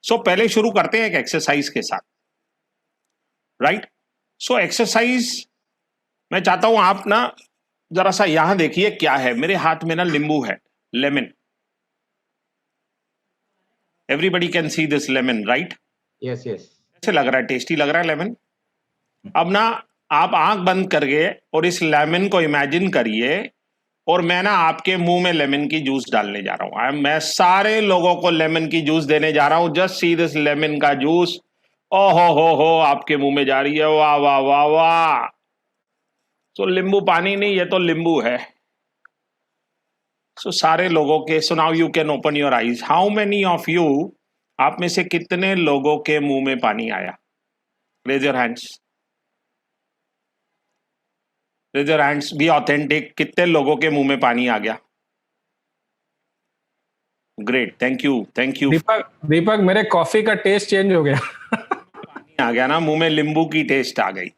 सो पहले शुरू करते हैं एक एक्सरसाइज के साथ, राइट। सो एक्सरसाइज मैं चाहता हूं आप ना जरा सा यहां देखिए क्या है मेरे हाथ में ना, नींबू है, lemon. Everybody can see this lemon, right? Yes yes. कैसे लग रहा है? टेस्टी लग रहा है लेमन। अब ना आप आंख बंद करिए और इस लेमन को इमेजिन करिए, और मैं ना आपके मुंह में लेमन की जूस डालने जा रहा हूं। मैं सारे लोगों को लेमन की जूस देने जा रहा हूं। जस्ट सी दिस लेमन का जूस। ओहो हो, आपके मुंह में जा रही है। वाह वाह वाह वाह। तो नींबू पानी नहीं, ये तो नींबू है। सो सारे लोगों के, so now you can open your eyes. How many of you, आप में से कितने लोगों के मुंह में पानी आया? Raise your hands, raise your hands, be authentic. कितने लोगों के मुंह में पानी आ गया? Great, thank you, thank you. Deepak मेरे कॉफी का टेस्ट चेंज हो गया। पानी आ गया ना मुंह में, नींबू की टेस्ट आ गई।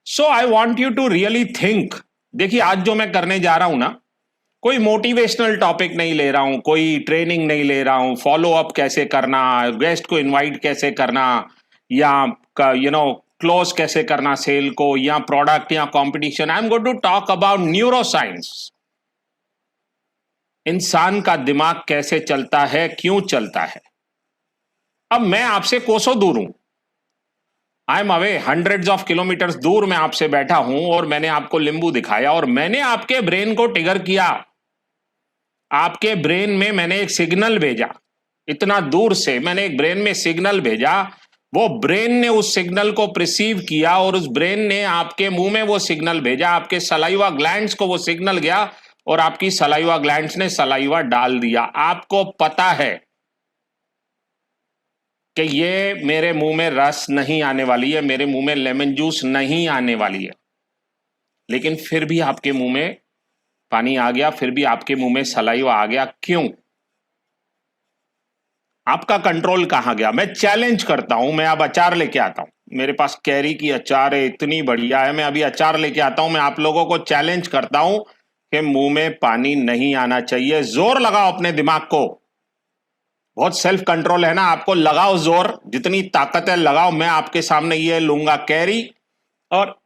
So I want you to really think. देखिए आज जो मैं करने जा रहा हूं ना, कोई मोटिवेशनल टॉपिक नहीं ले रहा हूं, कोई ट्रेनिंग नहीं ले रहा हूं, फॉलो अप कैसे करना, गेस्ट को इनवाइट कैसे करना, या क्लोज कैसे करना सेल को, या प्रोडक्ट या competition. I am going to talk about neuroscience. इंसान का दिमाग कैसे चलता है, क्यों चलता है। अब मैं आपसे कोसों दूर हूं, I am away hundreds of kilometres दूर मैं आपसे बैठा हूं, और मैंने आपको नींबू दिखाया, और मैंने आपके ब्रेन को ट्रिगर किया। आपके ब्रेन में मैंने एक सिग्नल भेजा, इतना दूर से मैंने एक ब्रेन में सिग्नल भेजा। वो ब्रेन ने उस सिग्नल को प्रिसीव किया, और उस ब्रेन ने आपके मुंह में वो सिग्नल भेजा, आपके सलाइवा ग्लैंड्स को वो सिग्नल गया, और आपकी सलाइवा ग्लैंड्स ने सलाइवा डाल दिया। आपको पता है कि ये मेरे मुंह में रस नहीं आने वाली है, मेरे मुंह में लेमन जूस नहीं आने वाली है, लेकिन फिर भी आपके मुंह में पानी आ गया, फिर भी आपके मुंह में सलाइवा आ गया। क्यों? आपका कंट्रोल कहां गया? मैं चैलेंज करता हूं, मैं अब अचार लेके आता हूं, मेरे पास कैरी की अचार है, इतनी बढ़िया है। मैं अभी अचार लेके आता हूं, मैं आप लोगों को चैलेंज करता हूं कि मुंह में पानी नहीं आना चाहिए। जोर लगाओ अपने दिमाग को, बहुत सेल्फ कंट्रोल है ना, आपको लगाओ जोर, जितनी ताकत है लगाओ। मैं आपके सामने ये लूंगा कैरी, और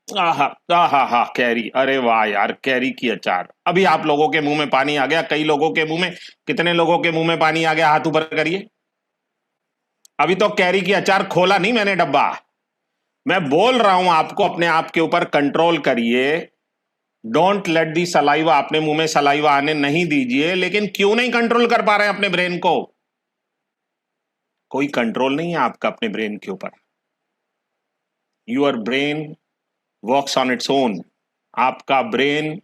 हा कैरी। अरे वाह यार, कैरी की अचार। अभी आप लोगों के मुंह में पानी आ गया, कई लोगों के मुंह में। कितने लोगों के मुंह में पानी आ गया? हाथ ऊपर करिए। अभी तो कैरी की अचार खोला नहीं मैंने डब्बा। मैं बोल रहा हूं आपको, अपने आप के ऊपर कंट्रोल करिए। डोंट लेट दी सलाइवा, अपने मुंह में सलाइवा आने नहीं दीजिए। लेकिन क्यों नहीं कंट्रोल कर पा रहे हैं अपने ब्रेन को? कोई कंट्रोल नहीं है आपका अपने ब्रेन के ऊपर। Your brain works on its own. आपका ब्रेन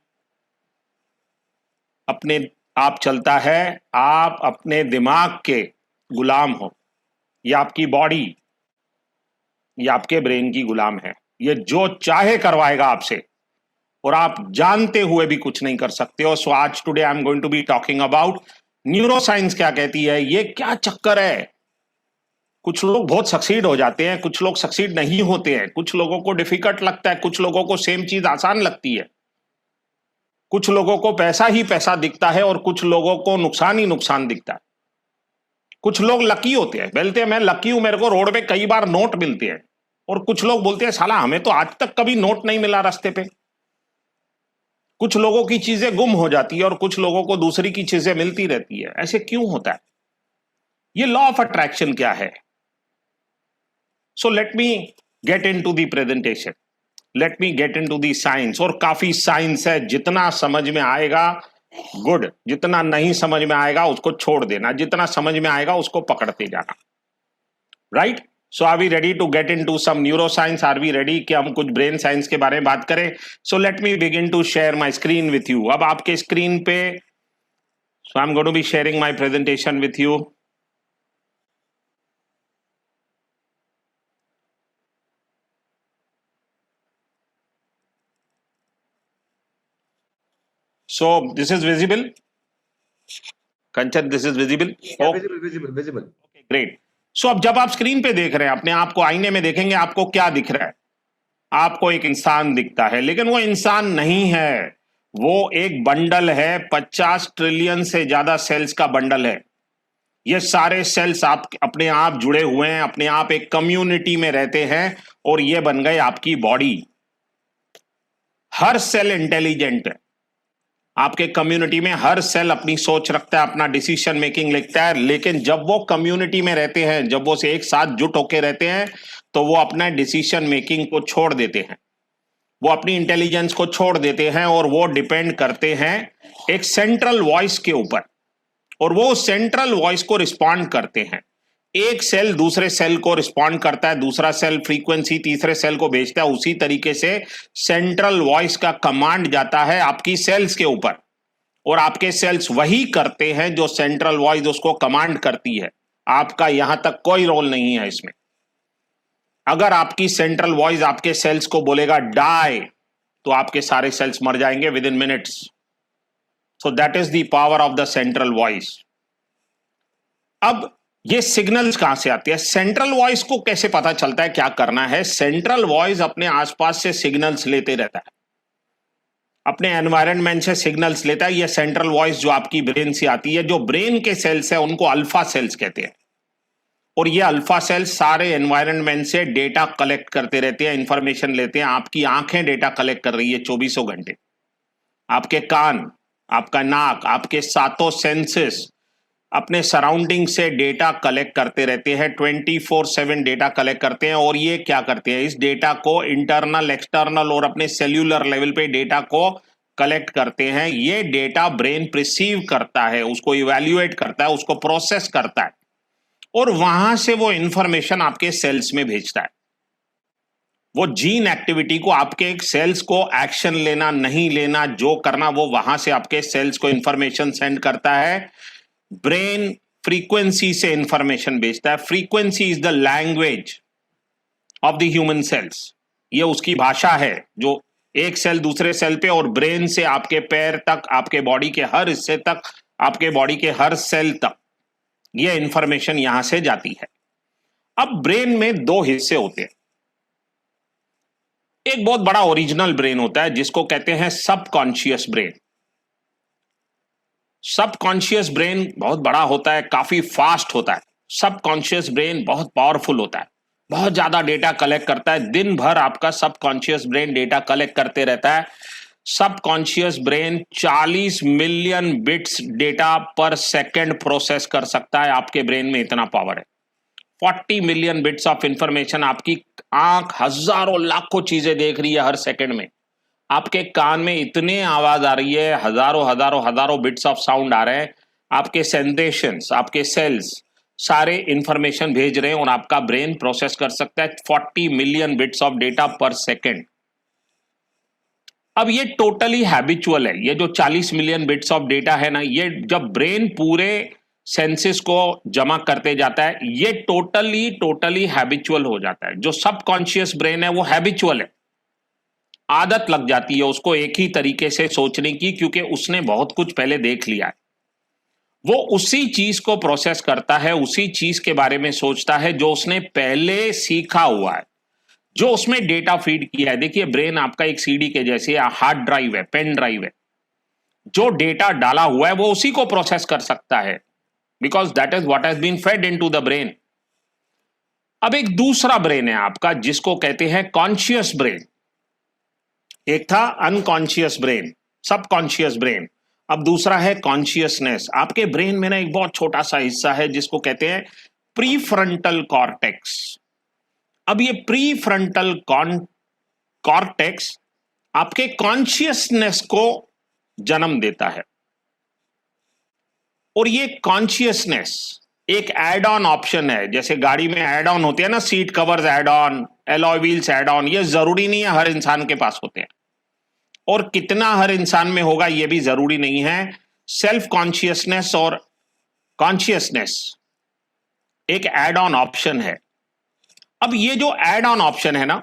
अपने आप चलता है। आप अपने दिमाग के गुलाम हो। ये आपकी बॉडी, ये आपके ब्रेन की गुलाम है। ये जो चाहे करवाएगा आपसे, और आप जानते हुए भी कुछ नहीं कर सकते हो। सो आज today I am going to be talking about neuroscience क्या कहती है, ये क्या चक्कर है। कुछ लोग बहुत सक्सीड हो जाते हैं, कुछ लोग सक्सीड नहीं होते हैं, कुछ लोगों को डिफिकल्ट लगता है, कुछ लोगों को सेम चीज आसान लगती है, कुछ लोगों को पैसा ही पैसा दिखता है, और कुछ लोगों को नुकसान ही नुकसान दिखता है। कुछ लोग लकी होते हैं, बोलते हैं मैं लकी हूं, मेरे को रोड पे कई बार नोट मिलते हैं। और कुछ लोग बोलते हैं साला हमें तो आज तक कभी नोट नहीं मिला रास्ते पे। कुछ लोगों की चीजें गुम हो जाती है, और कुछ लोगों को दूसरी की चीजें मिलती रहती है। ऐसे क्यों होता है? ये लॉ ऑफ अट्रैक्शन क्या है? सो let me get into the presentation, let me get into the science. और काफी साइंस है, जितना समझ में आएगा गुड, जितना नहीं समझ में आएगा उसको छोड़ देना, जितना समझ में आएगा उसको पकड़ते जाना, right? So are we ready to get into some neuroscience? Are we ready कि हम कुछ ब्रेन साइंस के बारे में बात करें? So let me begin to share my screen with you. अब आपके स्क्रीन पे, so I am going to be sharing my presentation with you. So this is visible? Kanchan, this is visible? Yeah, visible. Okay, great. So अब जब आप screen पे देख रहे हैं, अपने आप को आईने में देखेंगे, आपको क्या दिख रहा है? आपको एक इंसान दिखता है, लेकिन वो इंसान नहीं है, वो एक बंडल है, 50 ट्रिलियन से ज्यादा सेल्स का बंडल है। ये सारे सेल्स आप अपने आप जुड़े हुए हैं, अपने आप एक कम्युनिटी में रहते हैं और ये बन गए आपकी बॉडी। हर सेल इंटेलिजेंट है आपके कम्युनिटी में, हर सेल अपनी सोच रखता है, अपना डिसीजन मेकिंग लिखता है, लेकिन जब वो कम्युनिटी में रहते हैं, जब वो से एक साथ जुट होके रहते हैं, तो वो अपना डिसीजन मेकिंग को छोड़ देते हैं, वो अपनी इंटेलिजेंस को छोड़ देते हैं और वो डिपेंड करते हैं एक सेंट्रल वॉइस के ऊपर, और वो सेंट्रल वॉइस को रिस्पॉन्ड करते हैं। एक सेल दूसरे सेल को रिस्पॉन्ड करता है, दूसरा सेल फ्रीक्वेंसी तीसरे सेल को भेजता है, उसी तरीके से सेंट्रल वॉइस का कमांड जाता है आपकी सेल्स के ऊपर, और आपके सेल्स वही करते हैं जो सेंट्रल वॉइस उसको कमांड करती है। आपका यहां तक कोई रोल नहीं है इसमें। अगर आपकी सेंट्रल वॉइस आपके सेल्स को बोलेगा डाई, तो आपके सारे सेल्स मर जाएंगे with in minutes. So that is the power of the central voice. अब ये सिग्नल्स कहां से आते हैं? सेंट्रल वॉइस को कैसे पता चलता है क्या करना है? सेंट्रल वॉइस अपने आसपास से सिग्नल्स लेते रहता है, अपने एनवायरनमेंट से सिग्नल्स लेता है। ये सेंट्रल वॉइस जो आपकी ब्रेन से आती है, जो ब्रेन के सेल्स है उनको अल्फा सेल्स कहते हैं, और ये अल्फा सेल्स सारे एनवायरनमेंट से डेटा कलेक्ट करते रहते हैं, इंफॉर्मेशन लेते हैं। आपकी आंखें डेटा कलेक्ट कर रही है 24 घंटे, आपके कान, आपका नाक, आपके सातों सेंसेस अपने सराउंडिंग से डेटा कलेक्ट करते रहते हैं, 24/7 डेटा कलेक्ट करते हैं। और ये क्या करते हैं? इस डेटा को इंटरनल, एक्सटर्नल और अपने सेल्यूलर लेवल पे डेटा को कलेक्ट करते हैं। ये डेटा ब्रेन प्रिसीव करता है, उसको इवैल्यूएट करता है, उसको प्रोसेस करता है, और वहां से वो इंफॉर्मेशन आपके सेल्स में भेजता है। वो जीन एक्टिविटी को, आपके सेल्स को एक्शन लेना नहीं लेना, जो करना, वो वहां से आपके सेल्स को इंफॉर्मेशन सेंड करता है। ब्रेन फ्रीक्वेंसी से इंफॉर्मेशन भेजता है। Frequency is the language of the human cells. ये उसकी भाषा है जो एक सेल दूसरे सेल पे और ब्रेन से आपके पैर तक, आपके बॉडी के हर हिस्से तक, आपके बॉडी के हर सेल तक ये इंफॉर्मेशन यहां से जाती है। अब ब्रेन में दो हिस्से होते हैं। एक बहुत बड़ा ओरिजिनल ब्रेन होता है जिसको कहते हैं सबकॉन्शियस ब्रेन। सबकॉन्शियस ब्रेन बहुत बड़ा होता है, काफी फास्ट होता है। सबकॉन्शियस ब्रेन बहुत पावरफुल होता है, बहुत ज्यादा डेटा कलेक्ट करता है। दिन भर आपका सबकॉन्शियस ब्रेन डेटा कलेक्ट करते रहता है। Subconscious brain 40 million bits data पर सेकंड प्रोसेस कर सकता है। आपके ब्रेन में इतना पावर है। 40 मिलियन बिट्स ऑफ इंफॉर्मेशन। आपकी आंख हजारों लाखों चीजें देख रही है हर सेकंड में। आपके कान में इतने आवाज आ रही है, हजारों हजारों हजारों बिट्स ऑफ साउंड आ रहे हैं। आपके सेंसेशंस, आपके सेल्स सारे इंफॉर्मेशन भेज रहे हैं और आपका ब्रेन प्रोसेस कर सकता है 40 मिलियन बिट्स ऑफ डेटा पर सेकंड। अब ये टोटली हैबिचुअल है। ये जो 40 मिलियन बिट्स ऑफ डेटा है ना, ये जब ब्रेन पूरे सेंसेस को जमा करते जाता है, ये टोटली हैबिचुअल हो जाता है। जो सबकॉन्शियस ब्रेन है वो हैबिचुअल है, आदत लग जाती है उसको एक ही तरीके से सोचने की, क्योंकि उसने बहुत कुछ पहले देख लिया है। वो उसी चीज को प्रोसेस करता है, उसी चीज के बारे में सोचता है जो उसने पहले सीखा हुआ है, जो उसमें डेटा फीड किया है। देखिए, ब्रेन आपका एक सीडी के जैसे हार्ड ड्राइव है, पेन ड्राइव है। जो डेटा डाला हुआ है वो उसी को प्रोसेस कर सकता है, because that is what has been fed into the brain. अब एक दूसरा ब्रेन है आपका जिसको कहते हैं कॉन्शियस ब्रेन। एक था अनकॉन्शियस ब्रेन, सबकॉन्शियस ब्रेन। अब दूसरा है कॉन्शियसनेस। आपके ब्रेन में ना एक बहुत छोटा सा हिस्सा है जिसको कहते हैं प्रीफ्रंटल कॉर्टेक्स। अब ये प्रीफ्रंटल कॉर्टेक्स आपके कॉन्शियसनेस को जन्म देता है, और ये कॉन्शियसनेस एक एड ऑन ऑप्शन है। जैसे गाड़ी में एड ऑन होते हैं ना, seat covers add on, alloy wheels add on. ये जरूरी नहीं है हर इंसान के पास होते हैं, और कितना हर इंसान में होगा ये भी जरूरी नहीं है। सेल्फ कॉन्शियसनेस और कॉन्शियसनेस एक एड ऑन ऑप्शन है। अब ये जो एड ऑन ऑप्शन है ना,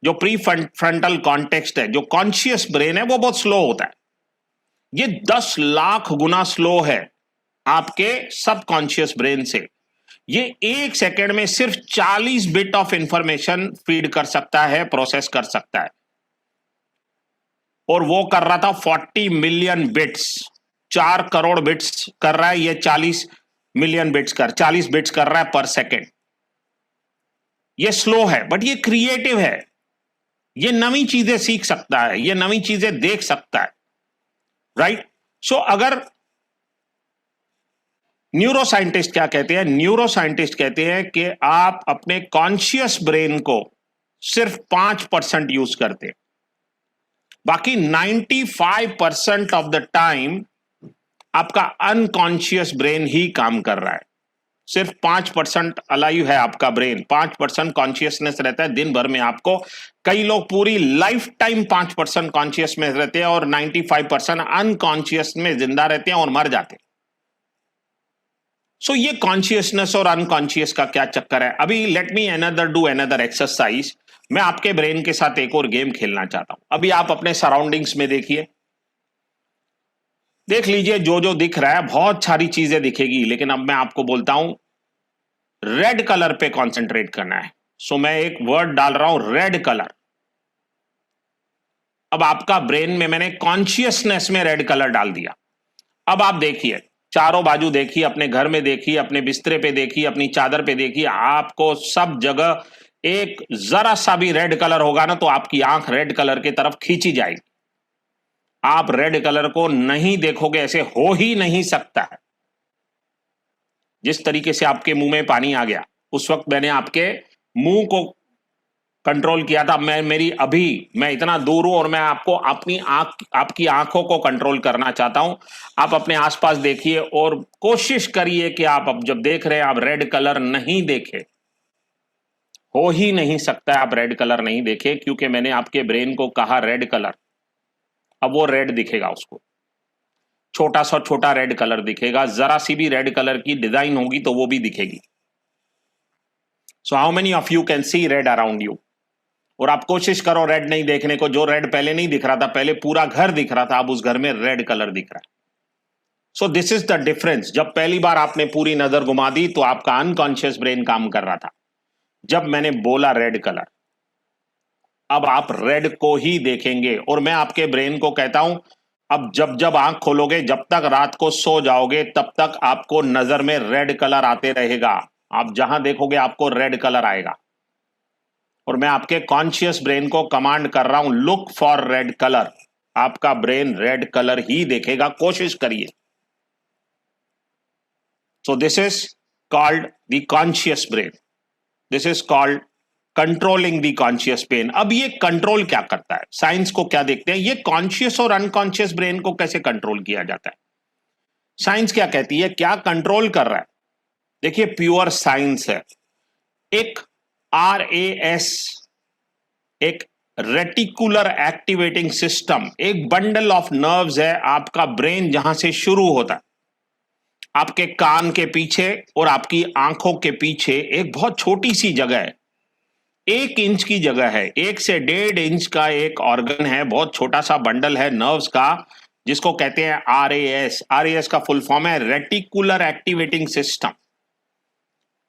जो प्री फ्रंटल कॉन्टेक्स्ट है, जो कॉन्शियस ब्रेन है, वो बहुत स्लो होता है। ये 10 लाख गुना स्लो है आपके सबकॉन्शियस ब्रेन से। ये एक सेकेंड में सिर्फ 40 बिट ऑफ इंफॉर्मेशन फीड कर सकता है, प्रोसेस कर सकता है, और वो कर रहा था 40 मिलियन बिट्स। 4 करोड़ बिट्स कर रहा है, ये 40 मिलियन बिट्स 40 बिट्स कर रहा है पर सेकेंड। ये स्लो है बट ये क्रिएटिव है, ये नई चीजें सीख सकता है, ये नई चीजें देख सकता है, राइट। सो अगर न्यूरो साइंटिस्ट क्या कहते हैं, न्यूरो साइंटिस्ट कहते हैं कि आप अपने कॉन्शियस ब्रेन को सिर्फ 5% यूज करते हैं, बाकी 95% ऑफ द टाइम आपका अनकॉन्शियस ब्रेन ही काम कर रहा है। सिर्फ 5% अलाइव है आपका ब्रेन, 5% कॉन्शियसनेस रहता है दिन भर में आपको। कई लोग पूरी लाइफ टाइम 5% कॉन्शियस में रहते हैं और 95% अनकॉन्शियस में जिंदा रहते हैं और मर जाते हैं। सो ये कॉन्शियसनेस और अनकॉन्शियस का क्या चक्कर है। अभी let me do another exercise. मैं आपके ब्रेन के साथ एक और गेम खेलना चाहता हूं। अभी आप अपने सराउंडिंग्स में देखिए, देख लीजिए जो जो दिख रहा है, बहुत सारी चीजें दिखेगी, लेकिन अब मैं आपको बोलता हूं रेड कलर पे कंसंट्रेट करना है। सो मैं एक वर्ड डाल रहा हूं रेड कलर। अब आपका ब्रेन में मैंने कॉन्शियसनेस में रेड कलर डाल दिया। अब आप देखिए, चारों बाजू देखिए, अपने घर में देखिए, अपने बिस्तरे पे देखिए, अपनी चादर पे देखिए, आपको सब जगह एक जरा सा भी रेड कलर होगा ना तो आपकी आंख रेड कलर की तरफ खींची जाएगी। आप रेड कलर को नहीं देखोगे, ऐसे हो ही नहीं सकता है। जिस तरीके से आपके मुंह में पानी आ गया, उस वक्त मैंने आपके मुंह को कंट्रोल किया था। मैं इतना दूर हूं और मैं आपको आपकी आंखों को कंट्रोल करना चाहता हूं। आप अपने आसपास देखिए और कोशिश करिए कि आप अब जब देख रहे हैं आप रेड कलर नहीं देखें। हो ही नहीं सकता है आप रेड कलर नहीं देखें, क्योंकि मैंने आपके ब्रेन को कहा रेड कलर। अब वो रेड दिखेगा, उसको छोटा सा छोटा रेड कलर दिखेगा, जरा सी भी रेड कलर की डिजाइन होगी तो वो भी दिखेगी। So how many of you can see red around you. और आप कोशिश करो रेड नहीं देखने को। जो रेड पहले नहीं दिख रहा था, पहले पूरा घर दिख रहा था, अब उस घर में रेड कलर दिख रहा है। सो दिस इज द डिफरेंस। जब पहली बार आपने पूरी नजर घुमा दी तो आपका अनकॉन्शियस ब्रेन काम कर रहा था। जब मैंने बोला रेड कलर, अब आप रेड को ही देखेंगे। और मैं आपके ब्रेन को कहता हूं, अब जब जब आंख खोलोगे, जब तक रात को सो जाओगे, तब तक आपको नजर में रेड कलर आते रहेगा। आप जहां देखोगे आपको रेड कलर आएगा। और मैं आपके कॉन्शियस ब्रेन को कमांड कर रहा हूं, लुक फॉर रेड कलर। आपका ब्रेन रेड कलर ही देखेगा, कोशिश करिए। सो this is called the conscious brain. This is called controlling the conscious brain. अब ये कंट्रोल क्या करता है, साइंस को क्या देखते हैं, ये कॉन्शियस और अनकॉन्शियस ब्रेन को कैसे कंट्रोल किया जाता है। साइंस क्या कहती है, क्या कंट्रोल कर रहा है। देखिए प्योर साइंस है। एक RAS, एक रेटिकुलर एक्टिवेटिंग सिस्टम, एक बंडल ऑफ नर्व्स है आपका ब्रेन, जहां से शुरू होता है। आपके कान के पीछे और आपकी आंखों के पीछे एक बहुत छोटी सी जगह है, 1 इंच की जगह है, 1 से 1.5 इंच का एक ऑर्गन है, बहुत छोटा सा बंडल है नर्व्स का, जिसको कहते हैं RAS। RAS का फुल फॉर्म है रेटिकुलर एक्टिवेटिंग सिस्टम।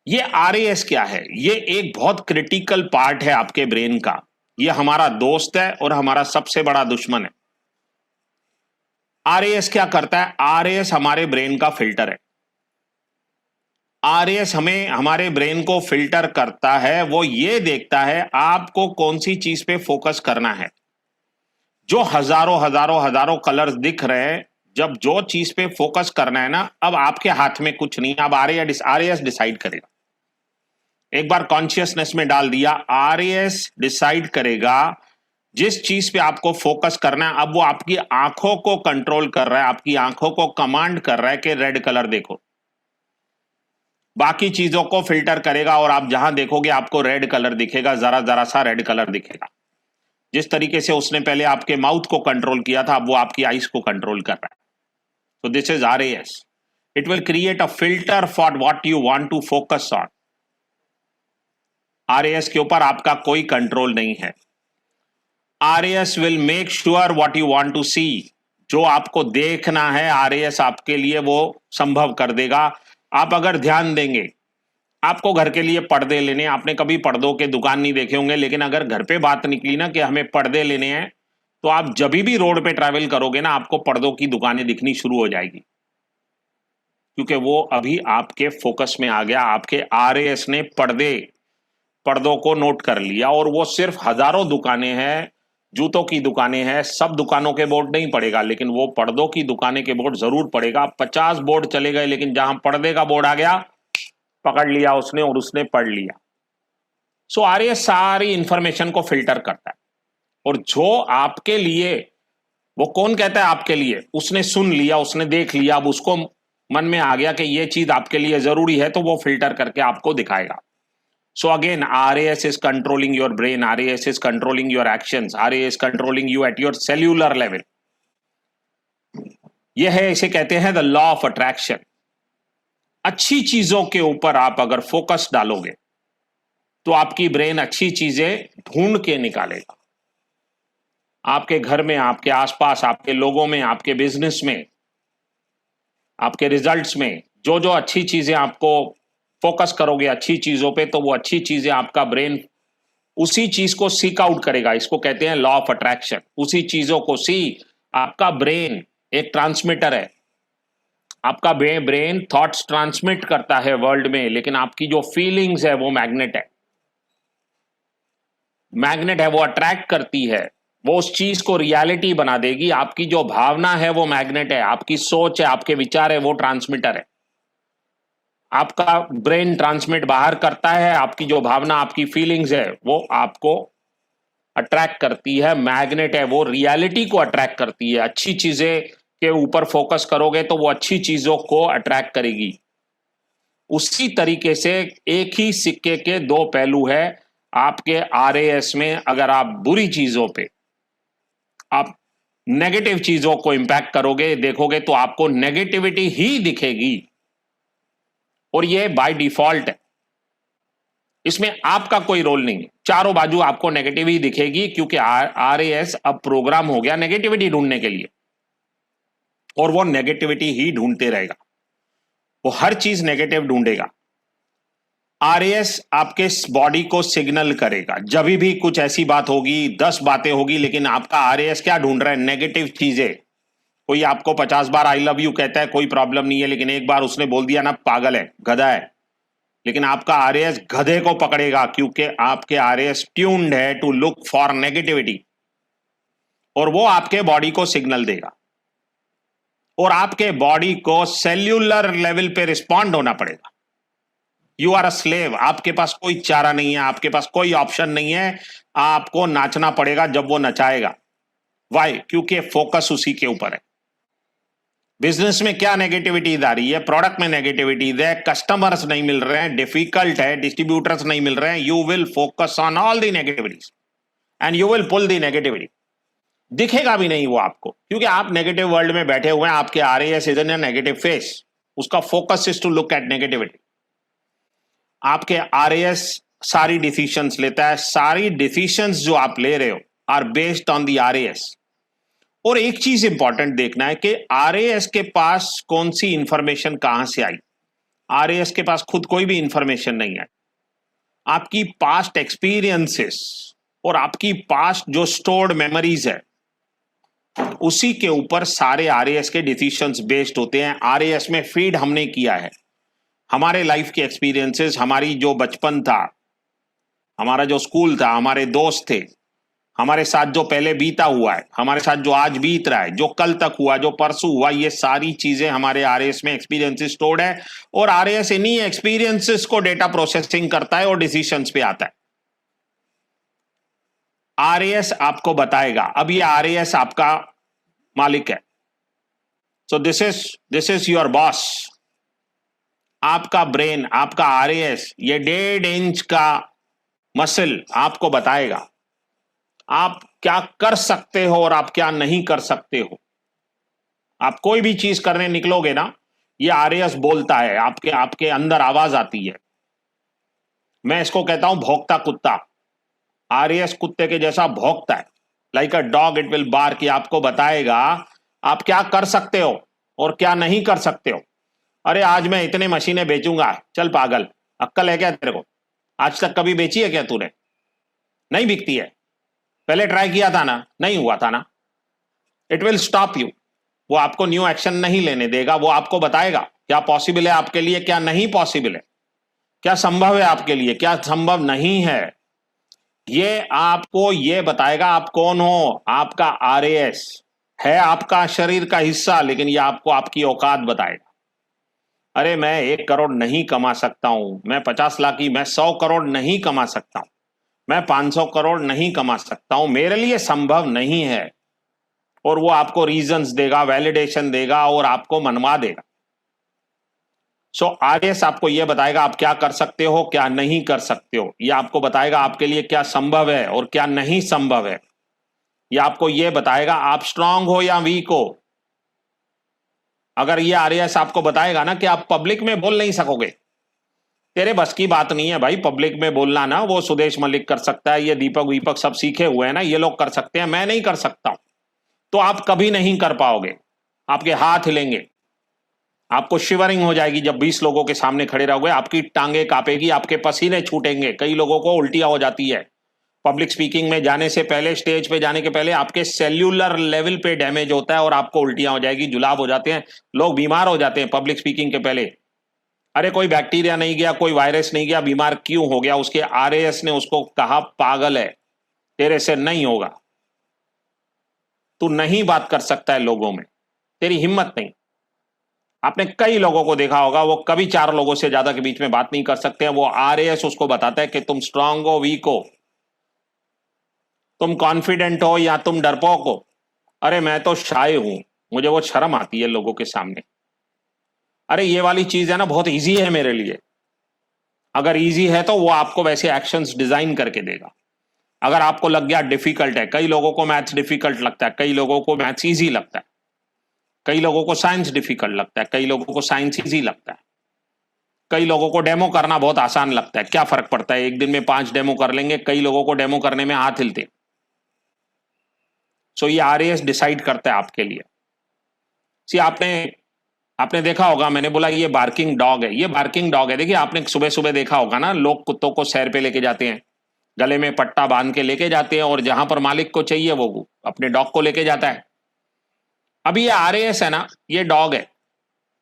ये RAS क्या है, ये एक बहुत क्रिटिकल पार्ट है आपके ब्रेन का। ये हमारा दोस्त है और हमारा सबसे बड़ा दुश्मन है। RAS क्या करता है, RAS हमारे ब्रेन का फिल्टर है। RAS हमें हमारे ब्रेन को फिल्टर करता है। वो ये देखता है आपको कौन सी चीज पे फोकस करना है। जो हजारों हजारों हजारों कलर्स दिख रहे हैं, जब जो चीज पे फोकस करना है ना, अब आपके हाथ में कुछ नहीं, अब RAS डिसाइड करेगा। एक बार कॉन्शियसनेस में डाल दिया, RAS डिसाइड करेगा जिस चीज पे आपको फोकस करना है। अब वो आपकी आंखों को कंट्रोल कर रहा है, आपकी आंखों को कमांड कर रहा है कि रेड कलर देखो। बाकी चीजों को फिल्टर करेगा और आप जहां देखोगे आपको रेड कलर दिखेगा, जरा जरा सा रेड कलर दिखेगा। जिस तरीके से उसने पहले आपके माउथ को कंट्रोल किया था, अब वो आपकी आईज को कंट्रोल कर रहा है। So this is RAS. It will create a filter for what you want to focus on. RAS के ऊपर आपका कोई कंट्रोल नहीं है। RAS will make sure what you want to see. जो आपको देखना है RAS आपके लिए वो संभव कर देगा। आप अगर ध्यान देंगे, आपको घर के लिए पर्दे लेने, आपने कभी पर्दों के दुकान नहीं देखे होंगे, लेकिन अगर घर पे बात निकली ना कि हमें पर्दे लेने हैं, तो आप जब भी रोड पे ट्रैवल करोगे ना, आपको पर्दों की दुकानें दिखनी शुरू हो जाएगी। क्योंकि वो अभी आपके फोकस में आ गया। आपके आरएएस ने पर्दों को नोट कर लिया, और वो सिर्फ हजारों दुकानें हैं, जूतों की दुकानें हैं, सब दुकानों के बोर्ड नहीं पड़ेगा, लेकिन वो पर्दों की दुकानें के बोर्ड जरूर पड़ेगा। 50 बोर्ड चले गए, लेकिन जहां पर्दे का बोर्ड आ गया, पकड़ लिया उसने और उसने पढ़ लिया। सो आरएएस सारी इंफॉर्मेशन को फिल्टर करता है, और जो आपके लिए, वो कौन कहता है आपके लिए, उसने सुन लिया, उसने देख लिया, अब उसको मन में आ गया कि ये चीज आपके लिए जरूरी है, तो वो फिल्टर करके आपको दिखाएगा। So again, RAS is controlling your brain, RAS is controlling your actions, RAS controlling you at your cellular level. यह है, इसे कहते हैं द लॉ ऑफ अट्रैक्शन। अच्छी चीजों के ऊपर आप अगर फोकस डालोगे तो आपकी ब्रेन अच्छी चीजें ढूंढ के निकालेगा। आपके घर में, आपके आसपास, आपके लोगों में, आपके बिजनेस में, आपके रिजल्ट्स में जो जो अच्छी चीजें आपको फोकस करोगे अच्छी चीजों पे, तो वो अच्छी चीजें आपका ब्रेन उसी चीज को सीक आउट करेगा। इसको कहते हैं लॉ ऑफ अट्रैक्शन। उसी चीजों को आपका ब्रेन एक ट्रांसमीटर है। आपका ब्रेन थॉट्स ट्रांसमिट करता है वर्ल्ड में, लेकिन आपकी जो फीलिंग्स है वो मैग्नेट है। मैग्नेट है, वो अट्रैक्ट करती है, वो उस चीज को रियलिटी बना देगी। आपकी जो भावना है वो मैग्नेट है, आपकी सोच है, आपके विचार है, वो ट्रांसमीटर है। आपका ब्रेन ट्रांसमिट बाहर करता है, आपकी जो भावना, आपकी फीलिंग्स है वो आपको अट्रैक्ट करती है। मैग्नेट है, वो रियलिटी को अट्रैक्ट करती है। अच्छी चीजें के ऊपर फोकस करोगे तो वो अच्छी चीजों को अट्रैक्ट करेगी। उसी तरीके से एक ही सिक्के के दो पहलू है। आपके आरएएस में अगर आप बुरी चीजों पे, आप नेगेटिव चीजों को इंपैक्ट करोगे, देखोगे, तो आपको नेगेटिविटी ही दिखेगी, और ये बाय डिफॉल्ट है। इसमें आपका कोई रोल नहीं है। चारों बाजू आपको नेगेटिव ही दिखेगी, क्योंकि आरएएस अब प्रोग्राम हो गया नेगेटिविटी ढूंढने के लिए, और वो नेगेटिविटी ही ढूंढते रहेगा। वो हर चीज नेगेटिव ढूंढेगा। आरएएस आपके बॉडी को सिग्नल करेगा। जब भी कुछ ऐसी बात होगी, 10 बातें होगी, लेकिन आपका आरएएस क्या ढूंढ रहा है? नेगेटिव चीजें। कोई आपको 50 बार आई लव यू कहता है, कोई प्रॉब्लम नहीं है, लेकिन एक बार उसने बोल दिया ना, पागल है, गधा है, लेकिन आपका आरएएस गधे को पकड़ेगा, क्योंकि आपके आरएएस ट्यून्ड है टू लुक फॉर नेगेटिविटी, और वो आपके बॉडी को सिग्नल देगा, और आपके बॉडी को सेल्यूलर लेवल पे रिस्पॉन्ड होना पड़ेगा। You are a slave. आपके पास कोई चारा नहीं है, आपके पास कोई ऑप्शन नहीं है, आपको नाचना पड़ेगा जब वो नचाएगा। वाई? क्योंकि फोकस उसी के ऊपर है। बिजनेस में क्या नेगेटिविटी आ रही है? प्रोडक्ट में नेगेटिविटी है, कस्टमर्स नहीं मिल रहे हैं, डिफिकल्ट है, डिस्ट्रीब्यूटर्स नहीं मिल रहे हैं। You will focus on all the negativities and you will pull the negativity. दिखेगा भी नहीं वो आपको, क्योंकि आप नेगेटिव वर्ल्ड में बैठे हुए हैं। आपके RAS is in negative phase, उसका focus is to look at negativity. आपके आरएएस सारी डिसीजंस लेता है। सारी डिसीजंस जो आप ले रहे हो are based on the RAS. और एक चीज इंपॉर्टेंट देखना है कि आरएएस के पास कौन सी इंफॉर्मेशन कहां से आई। आरएएस के पास खुद कोई भी इंफॉर्मेशन नहीं है। आपकी पास्ट एक्सपीरियंसेस और आपकी पास्ट जो स्टोर्ड मेमोरीज है, उसी के ऊपर सारे आरएएस के डिसीजंस बेस्ड होते हैं। आरएएस में फीड हमने किया है हमारे लाइफ के एक्सपीरियंसेस, हमारी जो बचपन था, हमारा जो स्कूल था, हमारे दोस्त थे, हमारे साथ जो पहले बीता हुआ है, हमारे साथ जो आज बीत रहा है, जो कल तक हुआ, जो परसों हुआ, ये सारी चीजें हमारे आरएएस में एक्सपीरियंसेस स्टोर्ड है। और आरएएस इन्हीं एक्सपीरियंसेस को डेटा प्रोसेसिंग करता है और डिसीजंस पे आता है। आरएएस आपको बताएगा। अब ये आरएएस आपका मालिक है। सो दिस इज योर बॉस। आपका ब्रेन, आपका आरएएस, ये 1.5 इंच का मसल आपको बताएगा आप क्या कर सकते हो और आप क्या नहीं कर सकते हो। आप कोई भी चीज करने निकलोगे ना, ये आरएएस बोलता है, आपके अंदर आवाज आती है। मैं इसको कहता हूं भौंकता कुत्ता। आरएएस कुत्ते के जैसा भौंकता है, like a dog it will bark. कि आपको बताएगा आप क्या कर सकते हो और क्या नहीं कर सकते हो। अरे आज मैं इतने मशीनें बेचूंगा, चल पागल, अक्ल है क्या तेरे को? आज तक कभी बेची है क्या तूने? नहीं बिकती है। पहले ट्राई किया था ना, नहीं हुआ था ना। It will stop you. वो आपको न्यू एक्शन नहीं लेने देगा। वो आपको बताएगा क्या पॉसिबल है आपके लिए, क्या नहीं पॉसिबल है, क्या संभव है आपके लिए, क्या संभव नहीं है। ये आपको ये बताएगा आप कौन हो। आपका आरएएस है आपका शरीर का हिस्सा, लेकिन ये आपको आपकी औकात बताएगा। अरे मैं 1 करोड़ नहीं कमा सकता हूं, मैं 50 लाख की, मैं 100 करोड़ नहीं कमा सकता हूं, मैं 500 करोड़ नहीं कमा सकता हूं, मेरे लिए संभव नहीं है। और वो आपको रीजंस देगा, वैलिडेशन देगा और आपको मनवा देगा। सो आरएस आपको यह बताएगा आप क्या कर सकते हो, क्या नहीं कर सकते हो। यह आपको बताएगा आपके लिए क्या संभव है और क्या नहीं संभव है। यह आपको यह बताएगा आप स्ट्रांग हो या वीक हो। अगर ये आरएस आपको बताएगा ना कि आप पब्लिक में बोल नहीं सकोगे, तेरे बस की बात नहीं है भाई पब्लिक में बोलना, ना वो सुदेश मलिक कर सकता है, ये दीपक वीपक सब सीखे हुए हैं ना, ये लोग कर सकते हैं, मैं नहीं कर सकता हूं, तो आप कभी नहीं कर पाओगे। आपके हाथ हिलेंगे, आपको शिवरिंग हो जाएगी जब 20 लोगों के सामने खड़े रहोगे, आपकी टांगे कांपेगी, आपके पसीने छूटेंगे, कई लोगों को उल्टियां हो जाती है। पब्लिक स्पीकिंग में जाने से पहले, स्टेज पे जाने के पहले आपके सेल्यूलर लेवल पे डैमेज होता है और आपको उल्टियां हो जाएगी, जुलाब हो जाते हैं, लोग बीमार हो जाते हैं पब्लिक स्पीकिंग के पहले। अरे कोई बैक्टीरिया नहीं गया, कोई वायरस नहीं गया, बीमार क्यों हो गया? उसके आरएएस ने उसको कहा पागल है, तेरे से नहीं होगा, तू नहीं बात कर सकता है लोगों में, तेरी हिम्मत नहीं। आपने कई लोगों को देखा होगा, वो कभी 4 लोगों से ज्यादा के बीच में बात नहीं कर सकते हैं। वो आरएएस उसको बताता है कि तुम स्ट्रांग हो, वीक हो, तुम कॉन्फिडेंट हो या तुम डरपोक हो। अरे मैं तो शाय हूं, मुझे वो शर्म आती है लोगों के सामने। अरे ये वाली चीज है ना, बहुत इजी है मेरे लिए। अगर इजी है तो वो आपको वैसे एक्शंस डिजाइन करके देगा। अगर आपको लग गया डिफिकल्ट है, कई लोगों को मैथ्स डिफिकल्ट लगता है, कई लोगों को मैथ्स इजी लगता है, कई लोगों को साइंस डिफिकल्ट लगता है, कई लोगों को साइंस इजी लगता है, कई लोगों को डेमो करना बहुत आसान लगता है। क्या फर्क पड़ता है, एक दिन में 5 डेमो कर लेंगे, कई लोगों को डेमो करने में हाथ हिलते। सो ये आरएएस डिसाइड करता है आपके लिए। सी आपने आपने देखा होगा, मैंने बोला ये बार्किंग डॉग है, ये बार्किंग डॉग है। देखिए आपने सुबह सुबह देखा होगा ना, लोग कुत्तों को सैर पे लेके जाते हैं, गले में पट्टा बांध के लेके जाते हैं, और जहां पर मालिक को चाहिए वो अपने डॉग को लेके जाता है। अभी ये आरएएस है ना, ये डॉग है,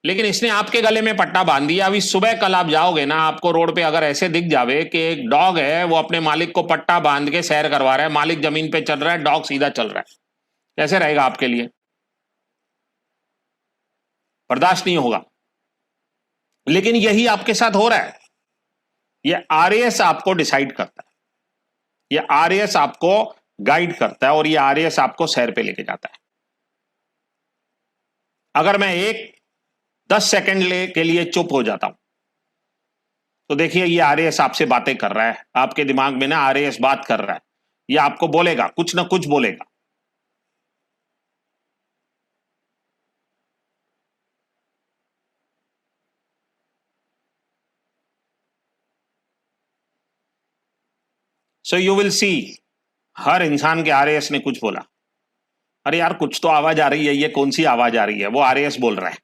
लेकिन इसने आपके गले में पट्टा बांध दिया। अभी सुबह कल आप जाओगे ना, आपको रोड पे अगर ऐसे दिख जावे कि एक डॉग है, वो अपने मालिक को पट्टा बांध के सैर करवा रहा है, मालिक जमीन पे चल रहा है, डॉग सीधा चल रहा है, कैसे रहेगा आपके लिए? बर्दाश्त नहीं होगा। लेकिन यही आपके साथ हो रहा है। ये आरएएस आपको डिसाइड करता है, ये आरएएस आपको गाइड करता है, और ये आरएएस आपको सैर पे लेके जाता है। अगर मैं 10 सेकंड के लिए चुप हो जाता हूं, तो देखिए ये आरएएस आपसे बातें कर रहा है, आपके दिमाग में ना आरएएस बात कर रहा है, ये आपको बोलेगा, कुछ ना कुछ बोलेगा। सो यू विल सी, हर इंसान के आरएएस ने कुछ बोला। अरे यार कुछ तो आवाज आ रही है, ये कौन सी आवाज आ रही है? वो आरएएस बोल रहा है।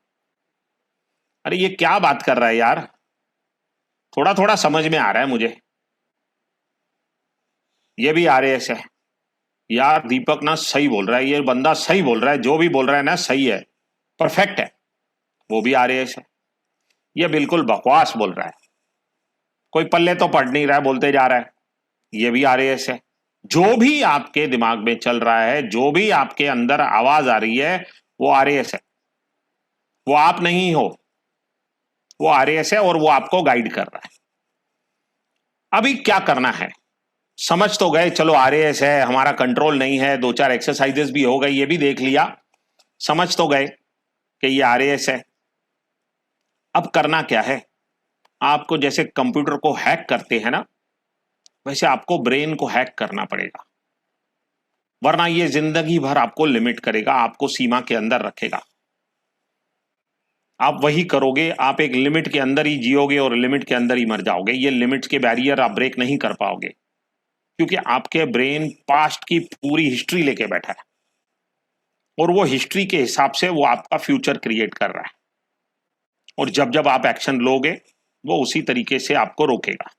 अरे ये क्या बात कर रहा है यार, थोड़ा थोड़ा समझ में आ रहा है मुझे। ये भी आरएएस है। यार दीपक ना सही बोल रहा है, ये बंदा सही बोल रहा है, जो भी बोल रहा है ना सही है, परफेक्ट है। वो भी आरएएस है। ये बिल्कुल बकवास बोल रहा है, कोई पल्ले तो पड़ नहीं रहा है, बोलते जा रहा है। ये भी आरएएस है। जो भी आपके दिमाग में चल रहा है, जो भी आपके अंदर आवाज आ रही है, वो आरएएस है। वो आप नहीं हो, वो आरएएस है, और वो आपको गाइड कर रहा है। अभी क्या करना है, समझ तो गए, चलो आरएएस है, हमारा कंट्रोल नहीं है, 2-4 एक्सरसाइजेस भी हो गई, ये भी देख लिया, समझ तो गए कि ये आरएएस है। अब करना क्या है, आपको जैसे कंप्यूटर को हैक करते हैं ना, वैसे आपको ब्रेन को हैक करना पड़ेगा, वरना ये जिंदगी भर आपको लिमिट करेगा, आपको सीमा के अंदर रखेगा। आप वही करोगे, आप एक लिमिट के अंदर ही जियोगे और लिमिट के अंदर ही मर जाओगे। ये लिमिट के बैरियर आप ब्रेक नहीं कर पाओगे, क्योंकि आपके ब्रेन पास्ट की पूरी हिस्ट्री लेके बैठा है, और वो हिस्ट्री के हिसाब से वो आपका फ्यूचर क्रिएट कर रहा है, और जब जब आप एक्शन लोगे वो उसी तरीके से आपको रोकेगा।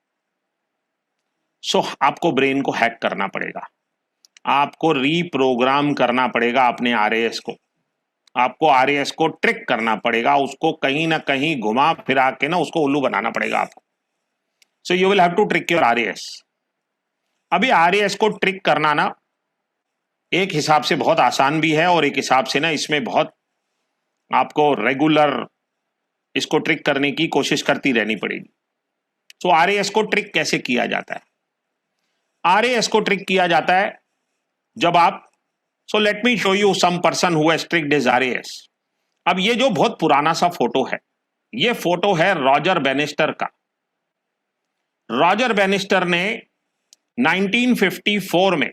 सो आपको ब्रेन को हैक करना पड़ेगा, आपको रीप्रोग्राम करना पड़ेगा अपने आरएएस को। आपको आरएएस को ट्रिक करना पड़ेगा, उसको कहीं ना कहीं घुमा फिरा के ना उसको उल्लू बनाना पड़ेगा आपको. So you will have to trick your RAS. अभी आरएएस को ट्रिक करना ना एक हिसाब से बहुत आसान भी है और एक हिसाब से ना इसमें बहुत आपको रेगुलर इसको ट्रिक करने की कोशिश करती रहनी पड़ेगी. सो आरएएस को ट्रिक कैसे किया जाता है? आरएएस को ट्रिक किया जाता है जब आप, so let me show you some person who has tricked his RAS. अब ये जो बहुत पुराना सा फोटो है, ये फोटो है रॉजर बेनिस्टर का. रॉजर बेनिस्टर ने 1954 में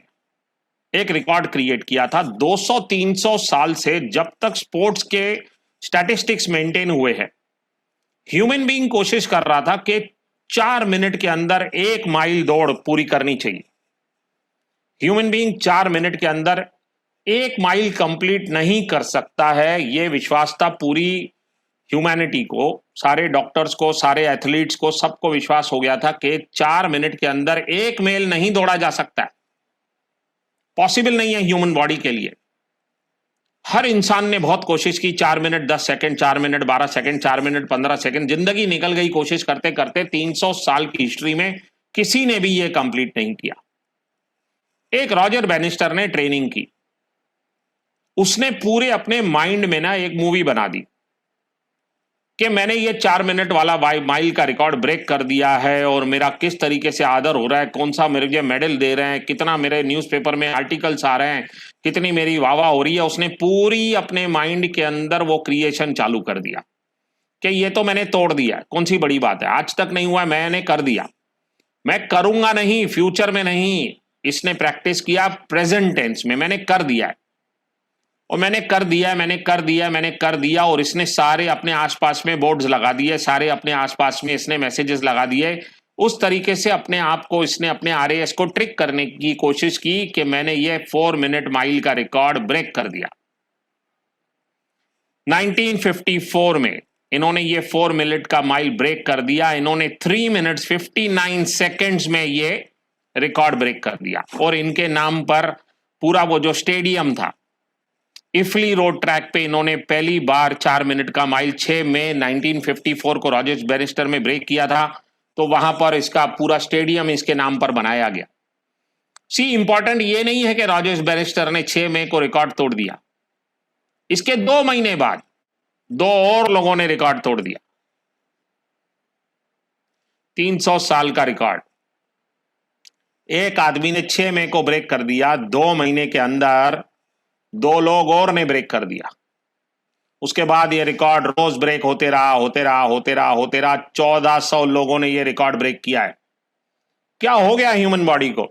एक रिकॉर्ड क्रिएट किया था. 200-300 साल से जब तक स्पोर्ट्स के स्टैटिस्टिक्स मेंटेन हुए हैं, ह्यूमन बीइंग कोशिश कर रहा था कि 4 मिनट के अंदर 1 माइल दौड़ पूरी करनी चाहिए. ह्यूमन बीइंग 4 मिनट के अंदर 1 माइल कंप्लीट नहीं कर सकता है. यह विश्वास था पूरी ह्यूमैनिटी को, सारे डॉक्टर्स को, सारे एथलीट्स को, सबको विश्वास हो गया था कि 4 मिनट के अंदर 1 मील नहीं दौड़ा जा सकता है. पॉसिबल नहीं है ह्यूमन बॉडी के लिए. हर इंसान ने बहुत कोशिश की. 4 minute 10 second, 4 minute 12 second, 4 minute 15 second, जिंदगी निकल गई कोशिश करते करते. 300 साल की हिस्ट्री में किसी ने भी यह कंप्लीट नहीं किया. एक रॉजर बेनिस्टर ने ट्रेनिंग की. उसने पूरे अपने माइंड में ना एक मूवी बना दी कि मैंने ये 4 मिनट वाला माइल का रिकॉर्ड ब्रेक कर दिया है और मेरा किस तरीके से आदर हो रहा है, कौन सा मेरे मेडल दे रहे हैं, कितना मेरे न्यूज़पेपर में आर्टिकल्स आ रहे हैं, कितनी मेरी वाहवाह हो रही है. उसने पूरी अपने माइंड के अंदर वो क्रिएशन चालू कर दिया कि ये तो मैंने तोड़ दिया है, कौन सी बड़ी बात है, आज तक नहीं हुआ, मैंने कर दिया, मैं करूंगा नहीं, फ्यूचर में नहीं. इसने प्रैक्टिस किया प्रेजेंट टेंस में, मैंने कर दिया है और मैंने कर दिया, मैंने कर दिया, मैंने कर दिया. और इसने सारे अपने आसपास में बोर्ड्स लगा दिए, सारे अपने आसपास में इसने मैसेजेस लगा दिए. उस तरीके से अपने आप को इसने अपने आरएएस को ट्रिक करने की कोशिश की कि मैंने ये 4 मिनट माइल का रिकॉर्ड ब्रेक कर दिया. 1954 में इन्होंने ये 4 मिनट का माइल ब्रेक कर दिया. इन्होंने 3 मिनट्स 59 सेकेंड्स में ये रिकॉर्ड ब्रेक कर दिया. और इनके नाम पर पूरा वो जो स्टेडियम था इफली रोड ट्रैक पे इन्होंने पहली बार 4 मिनट का माइल 6 मई 1954 को रॉजर बेनिस्टर में ब्रेक किया था. तो वहां पर इसका पूरा स्टेडियम इसके नाम पर बनाया गया. सी इंपॉर्टेंट ये नहीं है कि रॉजर बेनिस्टर ने 6 मई को रिकॉर्ड तोड़ दिया. इसके 2 महीने बाद 2 और लोगों ने रिकॉर्ड तोड़ दिया. 300 साल का रिकॉर्ड एक आदमी ने 6 मई को ब्रेक कर दिया. 2 महीने के अंदर 2 लोग और ने ब्रेक कर दिया. उसके बाद ये रिकॉर्ड रोज ब्रेक होते रहा, होते रहा, होते रहा, होते रहा. 1400 लोगों ने ये रिकॉर्ड ब्रेक किया है. क्या हो गया ह्यूमन बॉडी को?